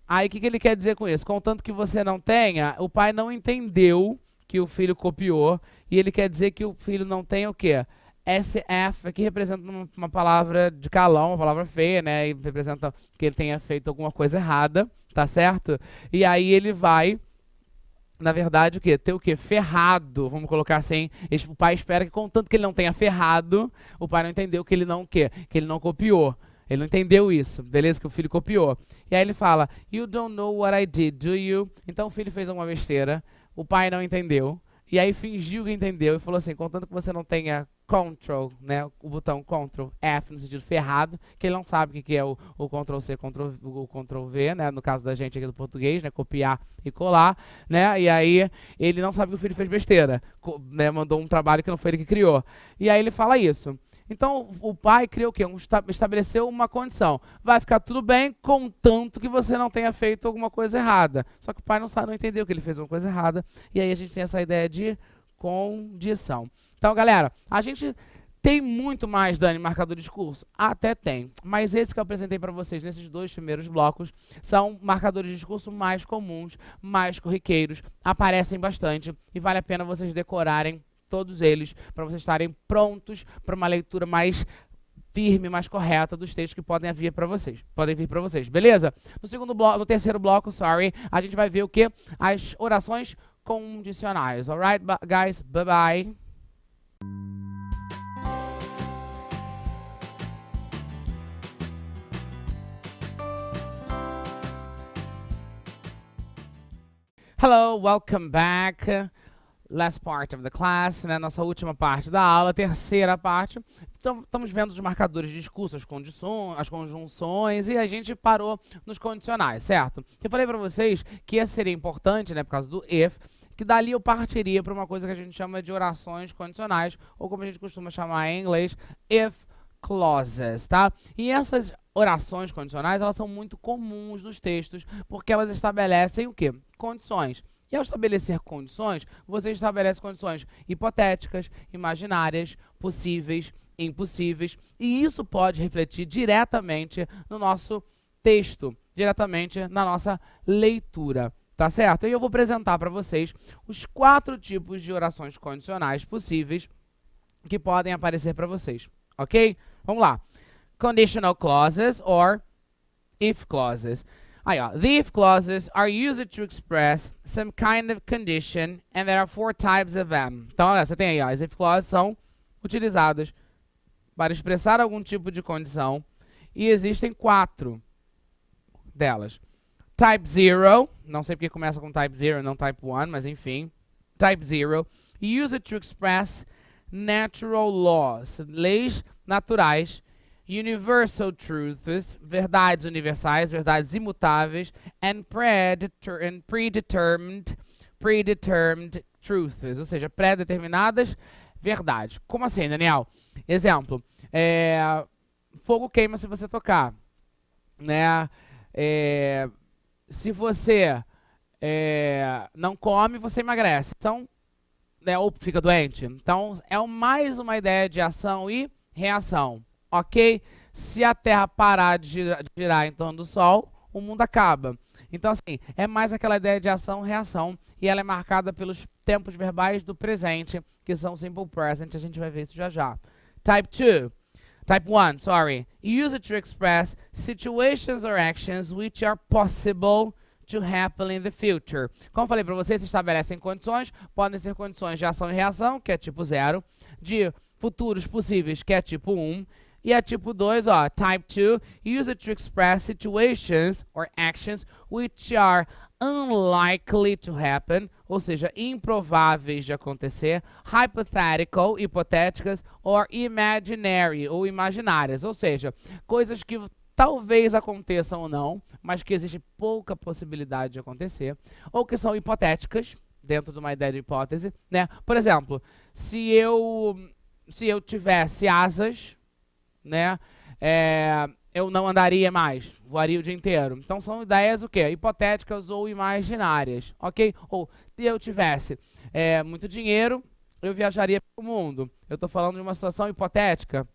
Aí o que ele quer dizer com isso? Contanto que você não tenha, o pai não entendeu que o filho copiou e ele quer dizer que o filho não tem o quê? SF, aqui representa uma palavra de calão, uma palavra feia, né? E representa que ele tenha feito alguma coisa errada, tá certo? E aí ele vai, na verdade, o quê? Ter o quê? Ferrado, vamos colocar assim. O pai espera que, contanto que ele não tenha ferrado, o pai não entendeu que ele não o quê? Que ele não copiou. Ele não entendeu isso, beleza? Que o filho copiou. E aí ele fala, you don't know what I did, do you? Então o filho fez alguma besteira, o pai não entendeu, e aí fingiu que entendeu e falou assim, contanto que você não tenha Ctrl, né? O botão Ctrl F no sentido ferrado, que ele não sabe o que é o Ctrl C, o Ctrl V, né? No caso da gente aqui do português, né? Copiar e colar, né? E aí ele não sabe que o filho fez besteira, né? Mandou um trabalho que não foi ele que criou. E aí ele fala isso. Então, o pai criou o quê? Estabeleceu uma condição. Vai ficar tudo bem, contanto que você não tenha feito alguma coisa errada. Só que o pai não entendeu que ele fez uma coisa errada. E aí a gente tem essa ideia de condição. Então, galera, a gente tem muito mais, Dani, marcador de discurso? Até tem. Mas esse que eu apresentei para vocês nesses 2 primeiros blocos são marcadores de discurso mais comuns, mais corriqueiros, aparecem bastante e vale a pena vocês decorarem todos eles, para vocês estarem prontos para uma leitura mais firme, mais correta dos textos que podem vir para vocês, beleza? No segundo bloco, no terceiro bloco, a gente vai ver o que? As orações condicionais. Alright, guys? Bye bye. Hello, welcome back. Last part of the class, né? Nossa última parte da aula, terceira parte. Então, estamos vendo os marcadores de discurso, as conjunções, e a gente parou nos condicionais, certo? Eu falei para vocês que esse seria importante, né, por causa do if, que dali eu partiria para uma coisa que a gente chama de orações condicionais, ou como a gente costuma chamar em inglês, if clauses, tá? E essas orações condicionais, elas são muito comuns nos textos, porque elas estabelecem o quê? Condições. E ao estabelecer condições, você estabelece condições hipotéticas, imaginárias, possíveis, impossíveis, e isso pode refletir diretamente no nosso texto, diretamente na nossa leitura, tá certo? E eu vou apresentar para vocês os 4 tipos de orações condicionais possíveis que podem aparecer para vocês, ok? Vamos lá. Conditional clauses or if clauses. Aí, ó, the if clauses are used to express some kind of condition, and there are 4 types of them. Então, olha, você tem aí, ó, as if clauses são utilizadas para expressar algum tipo de condição, e existem 4 delas. Type 0, não sei porque começa com type 0 e não type 1, mas enfim. Type 0, use it to express natural laws, leis naturais, universal truths, verdades universais, verdades imutáveis, and predetermined truths, ou seja, pré-determinadas verdades. Como assim, Daniel? Exemplo, fogo queima se você tocar, né? Se você não come, você emagrece. Então, ou fica doente. Então, é mais uma ideia de ação e reação. Ok? Se a Terra parar de girar em torno do Sol, o mundo acaba. Então, assim, é mais aquela ideia de ação-reação, e ela é marcada pelos tempos verbais do presente, que são simple present, a gente vai ver isso já já. Type 1, sorry. Use it to express situations or actions which are possible to happen in the future. Como falei para vocês, se estabelecem condições, podem ser condições de ação e reação, que é tipo 0, de futuros possíveis, que é tipo 1, e a tipo 2, ó, type 2, use it to express situations or actions which are unlikely to happen, ou seja, improváveis de acontecer, hypothetical, hipotéticas, or imaginary, ou imaginárias, ou seja, coisas que talvez aconteçam ou não, mas que existe pouca possibilidade de acontecer, ou que são hipotéticas, dentro de uma ideia de hipótese, né? Por exemplo, se eu tivesse asas, né, eu não andaria mais, voaria o dia inteiro. Então são ideias o quê? Hipotéticas ou imaginárias, ok? Ou se eu tivesse muito dinheiro, eu viajaria pelo mundo. Eu estou falando de uma situação hipotética,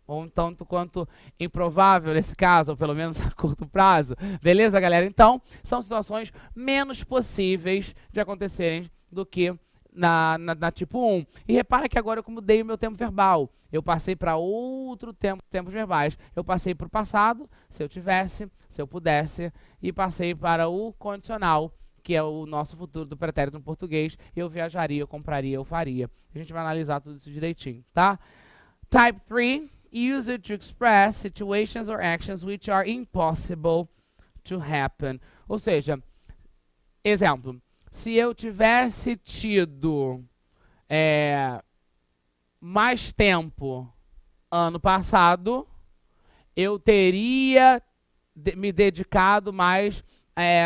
ou um tanto quanto improvável nesse caso, ou pelo menos a curto prazo. Beleza, galera? Então, são situações menos possíveis de acontecerem do que na tipo 1. E repara que agora eu mudei o meu tempo verbal. Eu passei para outro tempos verbais. Eu passei para o passado, se eu tivesse, se eu pudesse, e passei para o condicional, que é o nosso futuro do pretérito no português. Eu viajaria, eu compraria, eu faria. A gente vai analisar tudo isso direitinho, tá? Type 3, use it to express situations or actions which are impossible to happen. Ou seja, exemplo, se eu tivesse tido mais tempo ano passado, eu teria me dedicado mais,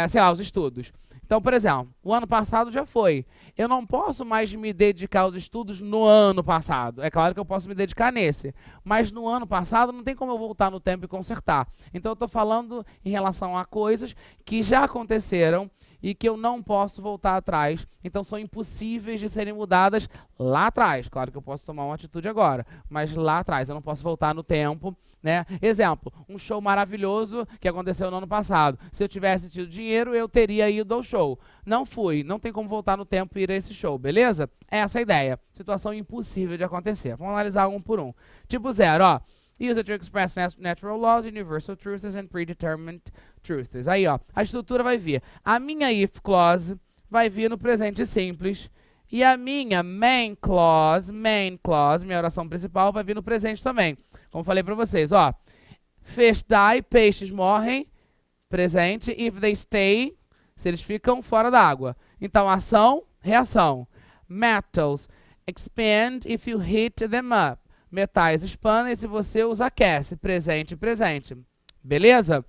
sei lá, aos estudos. Então, por exemplo, o ano passado já foi. Eu não posso mais me dedicar aos estudos no ano passado. É claro que eu posso me dedicar nesse. Mas no ano passado não tem como eu voltar no tempo e consertar. Então, eu estou falando em relação a coisas que já aconteceram e que eu não posso voltar atrás. Então, são impossíveis de serem mudadas lá atrás. Claro que eu posso tomar uma atitude agora, mas lá atrás eu não posso voltar no tempo, né? Exemplo, um show maravilhoso que aconteceu no ano passado. Se eu tivesse tido dinheiro, eu teria ido ao show. Não fui, não tem como voltar no tempo e ir a esse show, beleza? Essa é a ideia. Situação impossível de acontecer. Vamos analisar um por um. Tipo 0, ó. Use it to express natural laws, universal truths and predetermined truths. Aí, ó, a estrutura vai vir. A minha if clause vai vir no presente simples. E a minha main clause, minha oração principal, vai vir no presente também. Como falei pra vocês, ó. Fish die, peixes morrem, presente. If they stay, se eles ficam fora da água. Então, ação, reação. Metals expand if you heat them up. Metais expandem se você os aquece. Presente, presente. Beleza?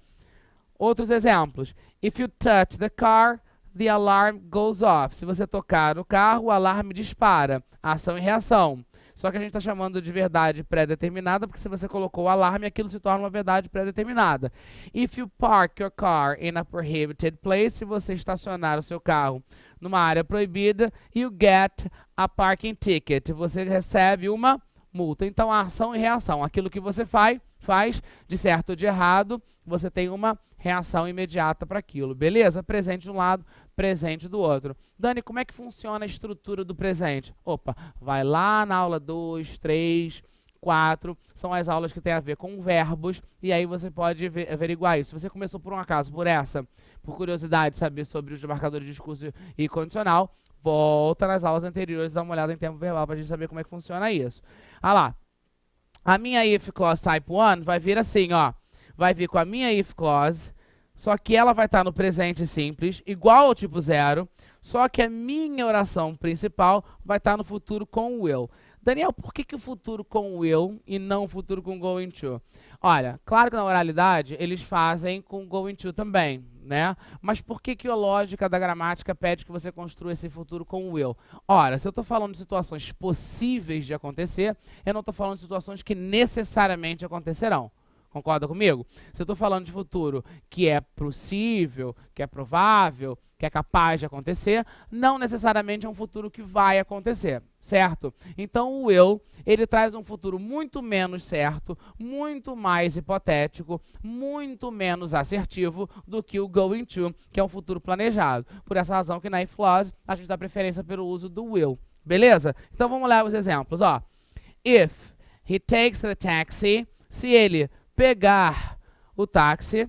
Outros exemplos. If you touch the car, the alarm goes off. Se você tocar no carro, o alarme dispara. Ação e reação. Só que a gente está chamando de verdade pré-determinada, porque se você colocou o alarme, aquilo se torna uma verdade pré-determinada. If you park your car in a prohibited place, se você estacionar o seu carro numa área proibida, you get a parking ticket. Você recebe uma multa. Então, a ação e reação. Aquilo que você faz de certo ou de errado, você tem uma reação imediata para aquilo. Beleza? Presente de um lado, presente do outro. Dani, como é que funciona a estrutura do presente? Opa, vai lá na aula 2, 3, 4. São as aulas que tem a ver com verbos. E aí você pode averiguar isso. Se você começou por um acaso, por curiosidade, saber sobre os marcadores de discurso e condicional, volta nas aulas anteriores e dá uma olhada em tempo verbal para a gente saber como é que funciona isso. Ah lá. A minha if clause type 1 vai vir assim, ó. Vai vir com a minha if clause, só que ela vai estar no presente simples, igual ao tipo 0, só que a minha oração principal vai estar no futuro com will. Daniel, por que o futuro com will e não o futuro com going to? Olha, claro que na oralidade eles fazem com going to também, né? Mas por que a lógica da gramática pede que você construa esse futuro com will? Ora, se eu estou falando de situações possíveis de acontecer, eu não estou falando de situações que necessariamente acontecerão. Concorda comigo? Se eu estou falando de futuro que é possível, que é provável, que é capaz de acontecer, não necessariamente é um futuro que vai acontecer, certo? Então o will, ele traz um futuro muito menos certo, muito mais hipotético, muito menos assertivo do que o going to, que é um futuro planejado. Por essa razão que na if clause a gente dá preferência pelo uso do will. Beleza? Então vamos lá os exemplos, ó. If he takes the taxi, se ele pegar o táxi,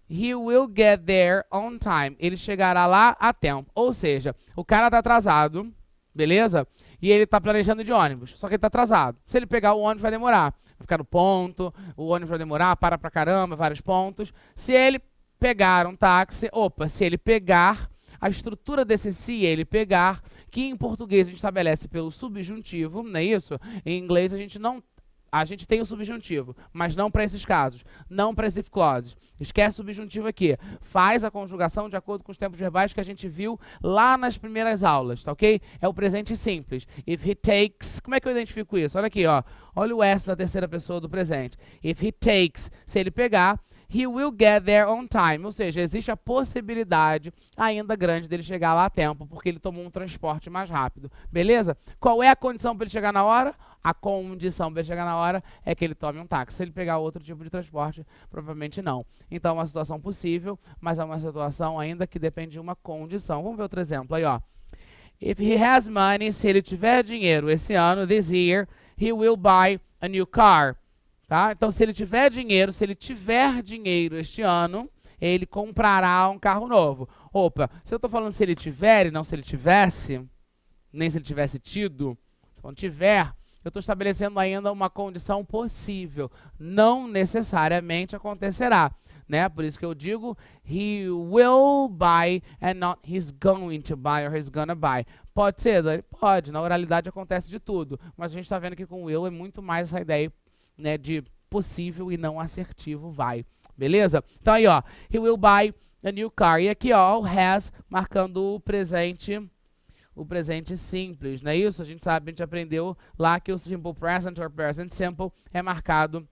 he will get there on time. Ele chegará lá a tempo. Ou seja, o cara tá atrasado, beleza? E ele tá planejando de ônibus, só que ele tá atrasado. Se ele pegar o ônibus, vai demorar. Vai ficar no ponto, o ônibus vai demorar, para pra caramba, vários pontos. Se ele pegar um táxi, se ele pegar, a estrutura desse se ele pegar, que em português a gente estabelece pelo subjuntivo, não é isso? Em inglês a gente tem o subjuntivo, mas não para esses casos, não para as if clauses. Esquece o subjuntivo aqui. Faz a conjugação de acordo com os tempos verbais que a gente viu lá nas primeiras aulas, tá ok? É o presente simples. If he takes... Como é que eu identifico isso? Olha aqui, ó. Olha o S da terceira pessoa do presente. If he takes, se ele pegar, he will get there on time. Ou seja, existe a possibilidade ainda grande dele chegar lá a tempo, porque ele tomou um transporte mais rápido. Beleza? Qual é a condição para ele chegar na hora? A condição para ele chegar na hora é que ele tome um táxi. Se ele pegar outro tipo de transporte, provavelmente não. Então, é uma situação possível, mas é uma situação ainda que depende de uma condição. Vamos ver outro exemplo aí, ó. If he has money, se ele tiver dinheiro esse ano, this year, he will buy a new car. Tá? Então, se ele tiver dinheiro este ano, ele comprará um carro novo. Opa, se eu estou falando se ele tiver e não se ele tivesse, nem se ele tivesse tido, quando tiver, eu estou estabelecendo ainda uma condição possível. Não necessariamente acontecerá. Né? Por isso que eu digo he will buy and not he's going to buy or he's gonna buy. Pode ser? Pode. Na oralidade acontece de tudo. Mas a gente está vendo que com will é muito mais essa ideia, né, de possível e não assertivo vai. Beleza? Então aí, ó, he will buy a new car. E aqui, ó, o has marcando o presente simples, não é isso? A gente aprendeu lá que o simple present or present simple é marcado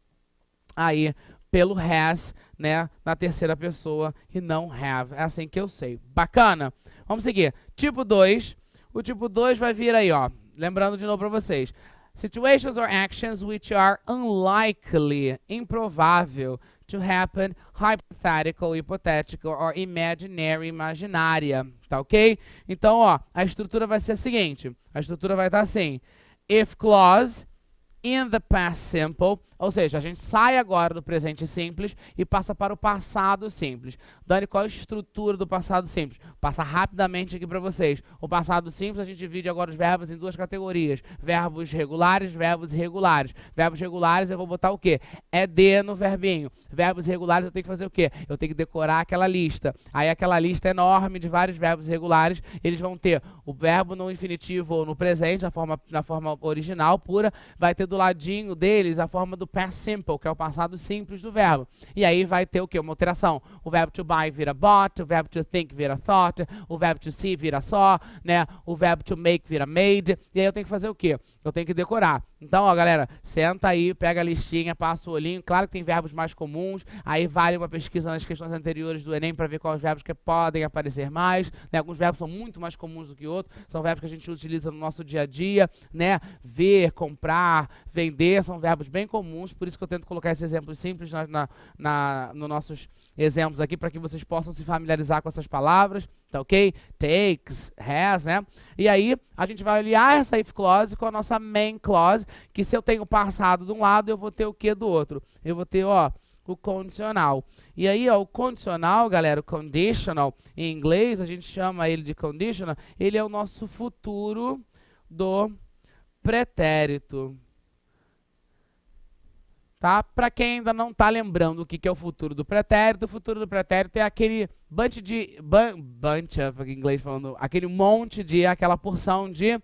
aí pelo has, né, na terceira pessoa e não have. É assim que eu sei. Bacana? Vamos seguir. Tipo 2. O tipo 2 vai vir aí, ó. Lembrando de novo para vocês. Situations or actions which are unlikely, improvável, to happen, hypothetical, hipotético, or imaginary, imaginária, tá ok? Então, ó, a estrutura vai ser a seguinte, a estrutura vai estar assim, if clause, in the past simple, ou seja, a gente sai agora do presente simples e passa para o passado simples. Dani, qual a estrutura do passado simples? Passa rapidamente aqui para vocês. O passado simples, a gente divide agora os verbos em duas categorias. Verbos regulares, verbos irregulares. Verbos regulares, eu vou botar o quê? ED no verbinho. Verbos irregulares, eu tenho que fazer o quê? Eu tenho que decorar aquela lista. Aí aquela lista enorme de vários verbos regulares, eles vão ter o verbo no infinitivo ou no presente, na forma original, pura, vai ter do ladinho deles a forma do past simple, que é o passado simples do verbo. E aí vai ter o quê? Uma alteração. O verbo to buy vira bought, o verbo to think vira thought, o verbo to see vira saw, né? O verbo to make vira made. E aí eu tenho que fazer o quê? Eu tenho que decorar. Então, ó, galera, senta aí, pega a listinha, passa o olhinho. Claro que tem verbos mais comuns, aí vale uma pesquisa nas questões anteriores do Enem para ver quais verbos que podem aparecer mais, né? Alguns verbos são muito mais comuns do que outros, são verbos que a gente utiliza no nosso dia a dia, né? Ver, comprar, vender, são verbos bem comuns, por isso que eu tento colocar esses exemplos simples nos nossos exemplos aqui, para que vocês possam se familiarizar com essas palavras, tá ok? Takes, has, né? E aí, a gente vai aliar essa if clause com a nossa main clause, que se eu tenho o passado de um lado, eu vou ter o que do outro? Eu vou ter, ó, o condicional. E aí, ó, o condicional, galera, o conditional, em inglês, a gente chama ele de conditional, ele é o nosso futuro do pretérito. Tá? Para quem ainda não está lembrando o que é o futuro do pretérito é aquele em inglês falando, aquele monte de, aquela porção de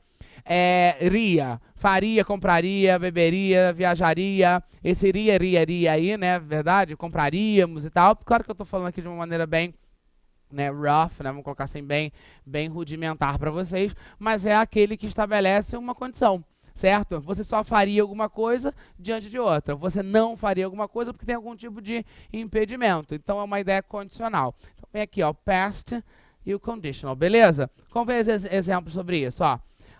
ria, faria, compraria, beberia, viajaria, esse iria aí, né, verdade? Compraríamos e tal. Claro que eu estou falando aqui de uma maneira bem, né, rough, né, vamos colocar assim, bem rudimentar para vocês, mas é aquele que estabelece uma condição. Certo? Você só faria alguma coisa diante de outra. Você não faria alguma coisa porque tem algum tipo de impedimento. Então, é uma ideia condicional. Então, vem aqui, ó, past e o conditional, beleza? Vamos ver exemplos sobre isso, ó.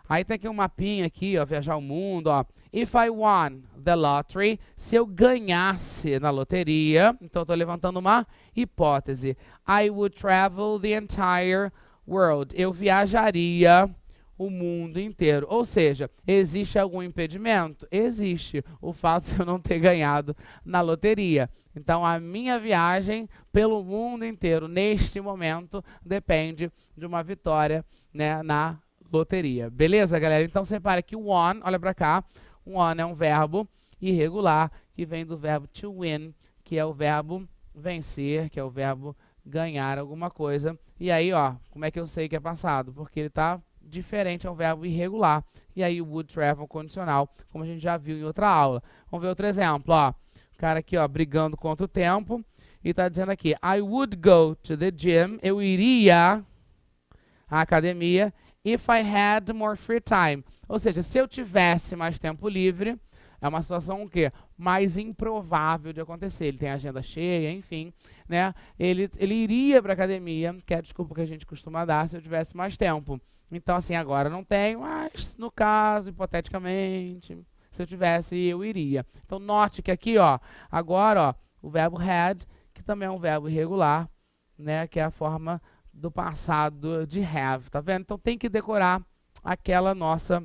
Aí tem aqui um mapinha aqui, ó, viajar o mundo, ó. If I won the lottery, se eu ganhasse na loteria, então eu estou levantando uma hipótese. I would travel the entire world. Eu viajaria o mundo inteiro. Ou seja, existe algum impedimento? Existe o fato de eu não ter ganhado na loteria. Então, a minha viagem pelo mundo inteiro, neste momento, depende de uma vitória, né, na loteria. Beleza, galera? Então, separa aqui o won, olha pra cá. O won é um verbo irregular, que vem do verbo to win, que é o verbo vencer, que é o verbo ganhar alguma coisa. E aí, ó, como é que eu sei que é passado? Porque ele tá diferente, é um verbo irregular. E aí o would travel condicional, como a gente já viu em outra aula. Vamos ver outro exemplo, ó. O cara aqui, ó, brigando contra o tempo. E tá dizendo aqui, I would go to the gym. Eu iria à academia if I had more free time. Ou seja, se eu tivesse mais tempo livre, é uma situação o quê? Mais improvável de acontecer. Ele tem a agenda cheia, enfim, né? Ele iria para a academia, que é a desculpa que a gente costuma dar se eu tivesse mais tempo. Então, assim, agora não tenho, mas no caso, hipoteticamente, Se eu tivesse, eu iria. Então, note que aqui, ó, agora, ó, o verbo had, que também é um verbo irregular, né, que é a forma do passado de have, tá vendo? Então, tem que decorar aquela nossa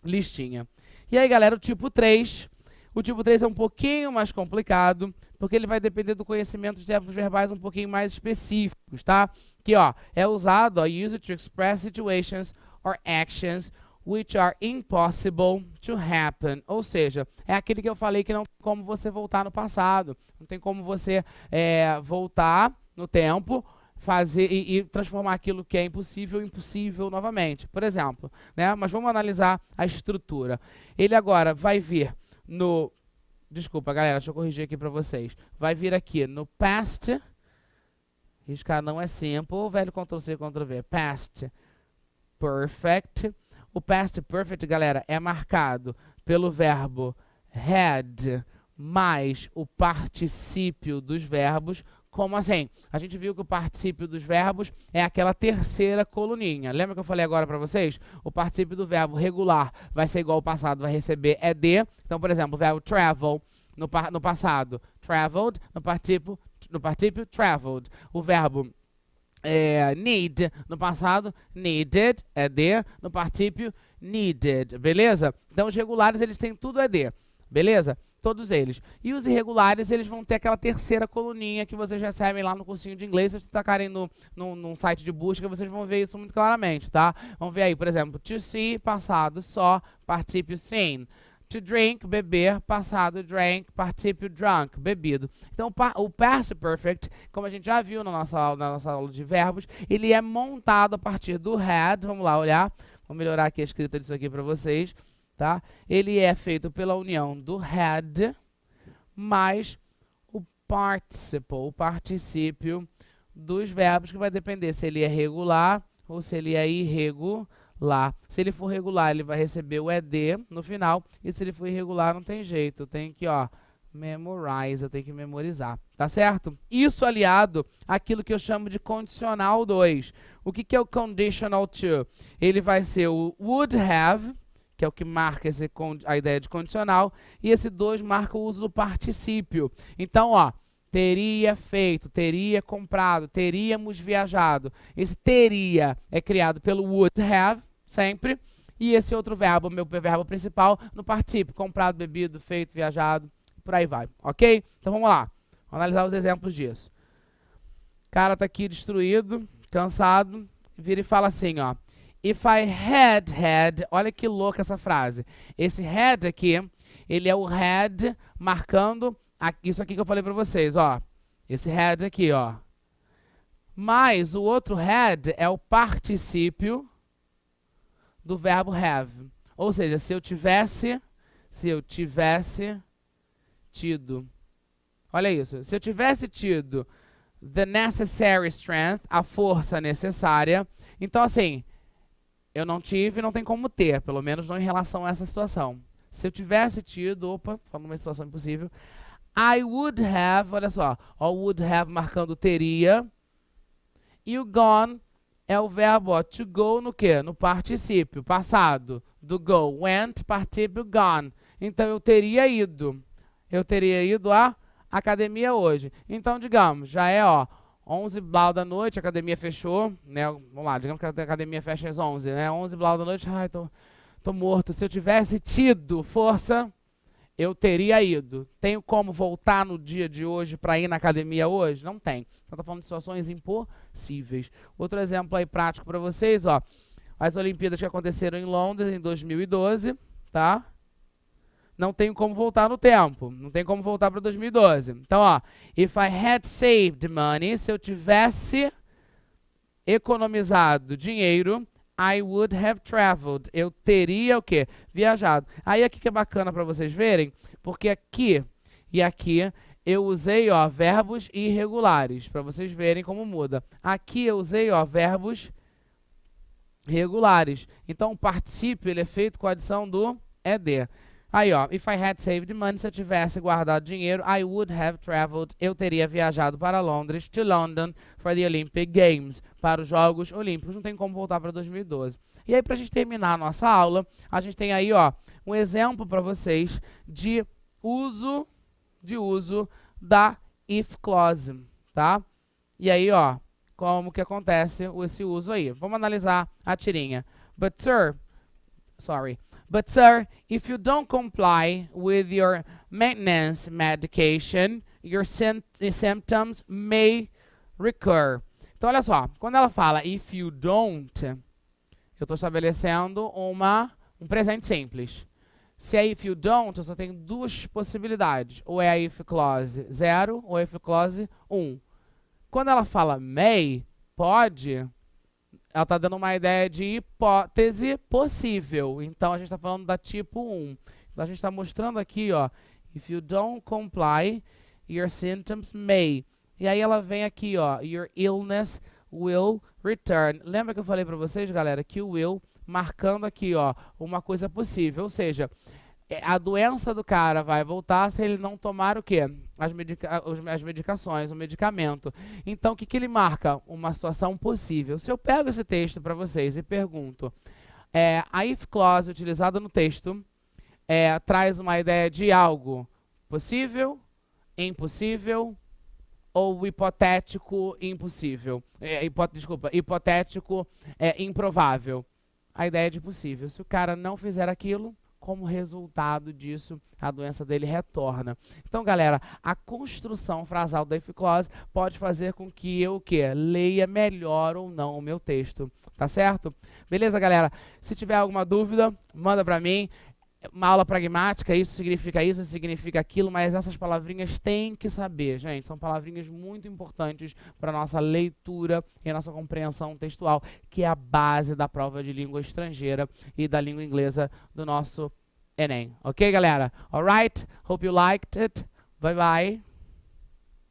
listinha. E aí, galera, o tipo 3. O tipo 3 é um pouquinho mais complicado, porque ele vai depender do conhecimento de verbos verbais um pouquinho mais específicos, tá? Que, ó, é usado, ó, used to express situations or actions which are impossible to happen. Ou seja, é aquele que eu falei que não tem como você voltar no passado. Não tem como você voltar no tempo, fazer e transformar aquilo que é impossível em possível novamente. Por exemplo, né? Mas vamos analisar a estrutura. Ele agora vai vir no... Desculpa, galera, deixa eu corrigir aqui para vocês. Vai vir aqui no past. Riscar não é simple. Velho Ctrl+C, Ctrl+V. Past perfect. O past perfect, galera, é marcado pelo verbo had mais o particípio dos verbos. Como assim? A gente viu que o particípio dos verbos é aquela terceira coluninha. Lembra que eu falei agora para vocês? O particípio do verbo regular vai ser igual ao passado, vai receber ed. Então, por exemplo, o verbo travel no passado, traveled, no particípio traveled. O verbo need no passado, needed, ed, no particípio needed, beleza? Então, os regulares, eles têm tudo ed, beleza? Todos eles. E os irregulares, eles vão ter aquela terceira coluninha que vocês recebem lá no cursinho de inglês. Se vocês tacarem num site de busca, vocês vão ver isso muito claramente, tá? Vamos ver aí, por exemplo, to see, passado, só, particípio seen. To drink, beber, passado, drank, particípio drunk, bebido. Então, o past perfect, como a gente já viu na nossa aula de verbos, ele é montado a partir do had. Vamos lá olhar. Vou melhorar aqui a escrita disso aqui para vocês. Tá? Ele é feito pela união do had mais o participle, o particípio dos verbos, que vai depender se ele é regular ou se ele é irregular. Se ele for regular, ele vai receber o ed no final, e se ele for irregular, não tem jeito, eu tenho que, ó, memorize, eu tenho que memorizar, tá certo? Isso aliado àquilo que eu chamo de condicional 2. O que é o conditional to? Ele vai ser o would have, que é o que marca a ideia de condicional, e esse 2 marca o uso do particípio. Então, ó, teria feito, teria comprado, teríamos viajado. Esse teria é criado pelo would have, sempre, e esse outro verbo, meu verbo principal, no particípio, comprado, bebido, feito, viajado, por aí vai, ok? Então, vamos lá, vamos analisar os exemplos disso. O cara tá aqui destruído, cansado, vira e fala assim, ó, if I had, olha que louca essa frase. Esse had aqui, ele é o had marcando isso aqui que eu falei pra vocês, ó. Esse had aqui, ó. Mas o outro had é o particípio do verbo have. Ou seja, se eu tivesse tido. Olha isso. Se eu tivesse tido the necessary strength, a força necessária. Então, assim, eu não tive, não tem como ter, pelo menos não em relação a essa situação. Se eu tivesse tido, opa, falando uma situação impossível, I would have, olha só, o would have marcando teria, e o gone é o verbo, ó, to go no quê? No particípio, passado, do go, went, particípio gone. Então, eu teria ido à academia hoje. Então, digamos, já é, ó, 11 blau da noite, a academia fechou, né? Vamos lá, digamos que a academia fecha às 11, né? 11 blau da noite, ai, tô morto. Se eu tivesse tido força, eu teria ido. Tenho como voltar no dia de hoje para ir na academia hoje? Não tem. Então, tô falando de situações impossíveis. Outro exemplo aí prático para vocês, ó. As Olimpíadas que aconteceram em Londres em 2012, tá? Não tenho como voltar no tempo. Não tem como voltar para 2012. Então, ó, if I had saved money, se eu tivesse economizado dinheiro, I would have traveled. Eu teria o quê? Viajado. Aí aqui que é bacana para vocês verem, porque aqui e aqui eu usei, ó, verbos irregulares, para vocês verem como muda. Aqui eu usei, ó, verbos regulares. Então, o particípio ele é feito com a adição do ed. Aí, ó, if I had saved money, se eu tivesse guardado dinheiro, I would have traveled, eu teria viajado para Londres, to London, for the Olympic Games, para os Jogos Olímpicos. Não tem como voltar para 2012. E aí, pra gente terminar a nossa aula, a gente tem aí, ó, um exemplo para vocês de uso da if clause, tá? E aí, ó, como que acontece esse uso aí? Vamos analisar a tirinha. But sir, if you don't comply with your maintenance medication, your symptoms may recur. Então, olha só, quando ela fala if you don't, eu estou estabelecendo um presente simples. Se é if you don't, eu só tenho duas possibilidades. Ou é a if clause 0 ou a if clause 1. Quando ela fala may, pode, ela está dando uma ideia de hipótese possível. Então, a gente está falando da tipo 1. Então, a gente está mostrando aqui, ó, if you don't comply, your symptoms may. E aí ela vem aqui, ó, your illness will return. Lembra que eu falei para vocês, galera, que o will marcando aqui, ó, uma coisa possível. Ou seja, a doença do cara vai voltar se ele não tomar o quê? As medicações, o medicamento. Então, o que ele marca? Uma situação possível. Se eu pego esse texto para vocês e pergunto, a if clause utilizada no texto traz uma ideia de algo possível, impossível ou hipotético impossível. Hipotético improvável. A ideia de possível. Se o cara não fizer aquilo, como resultado disso, a doença dele retorna. Então, galera, a construção frasal da if clause pode fazer com que eu leia melhor ou não o meu texto. Tá certo? Beleza, galera? Se tiver alguma dúvida, manda pra mim. Uma aula pragmática, isso significa aquilo, mas essas palavrinhas tem que saber, gente. São palavrinhas muito importantes para nossa leitura e nossa compreensão textual, que é a base da prova de língua estrangeira e da língua inglesa do nosso Enem. Ok, galera? Alright? Hope you liked it. Bye, bye.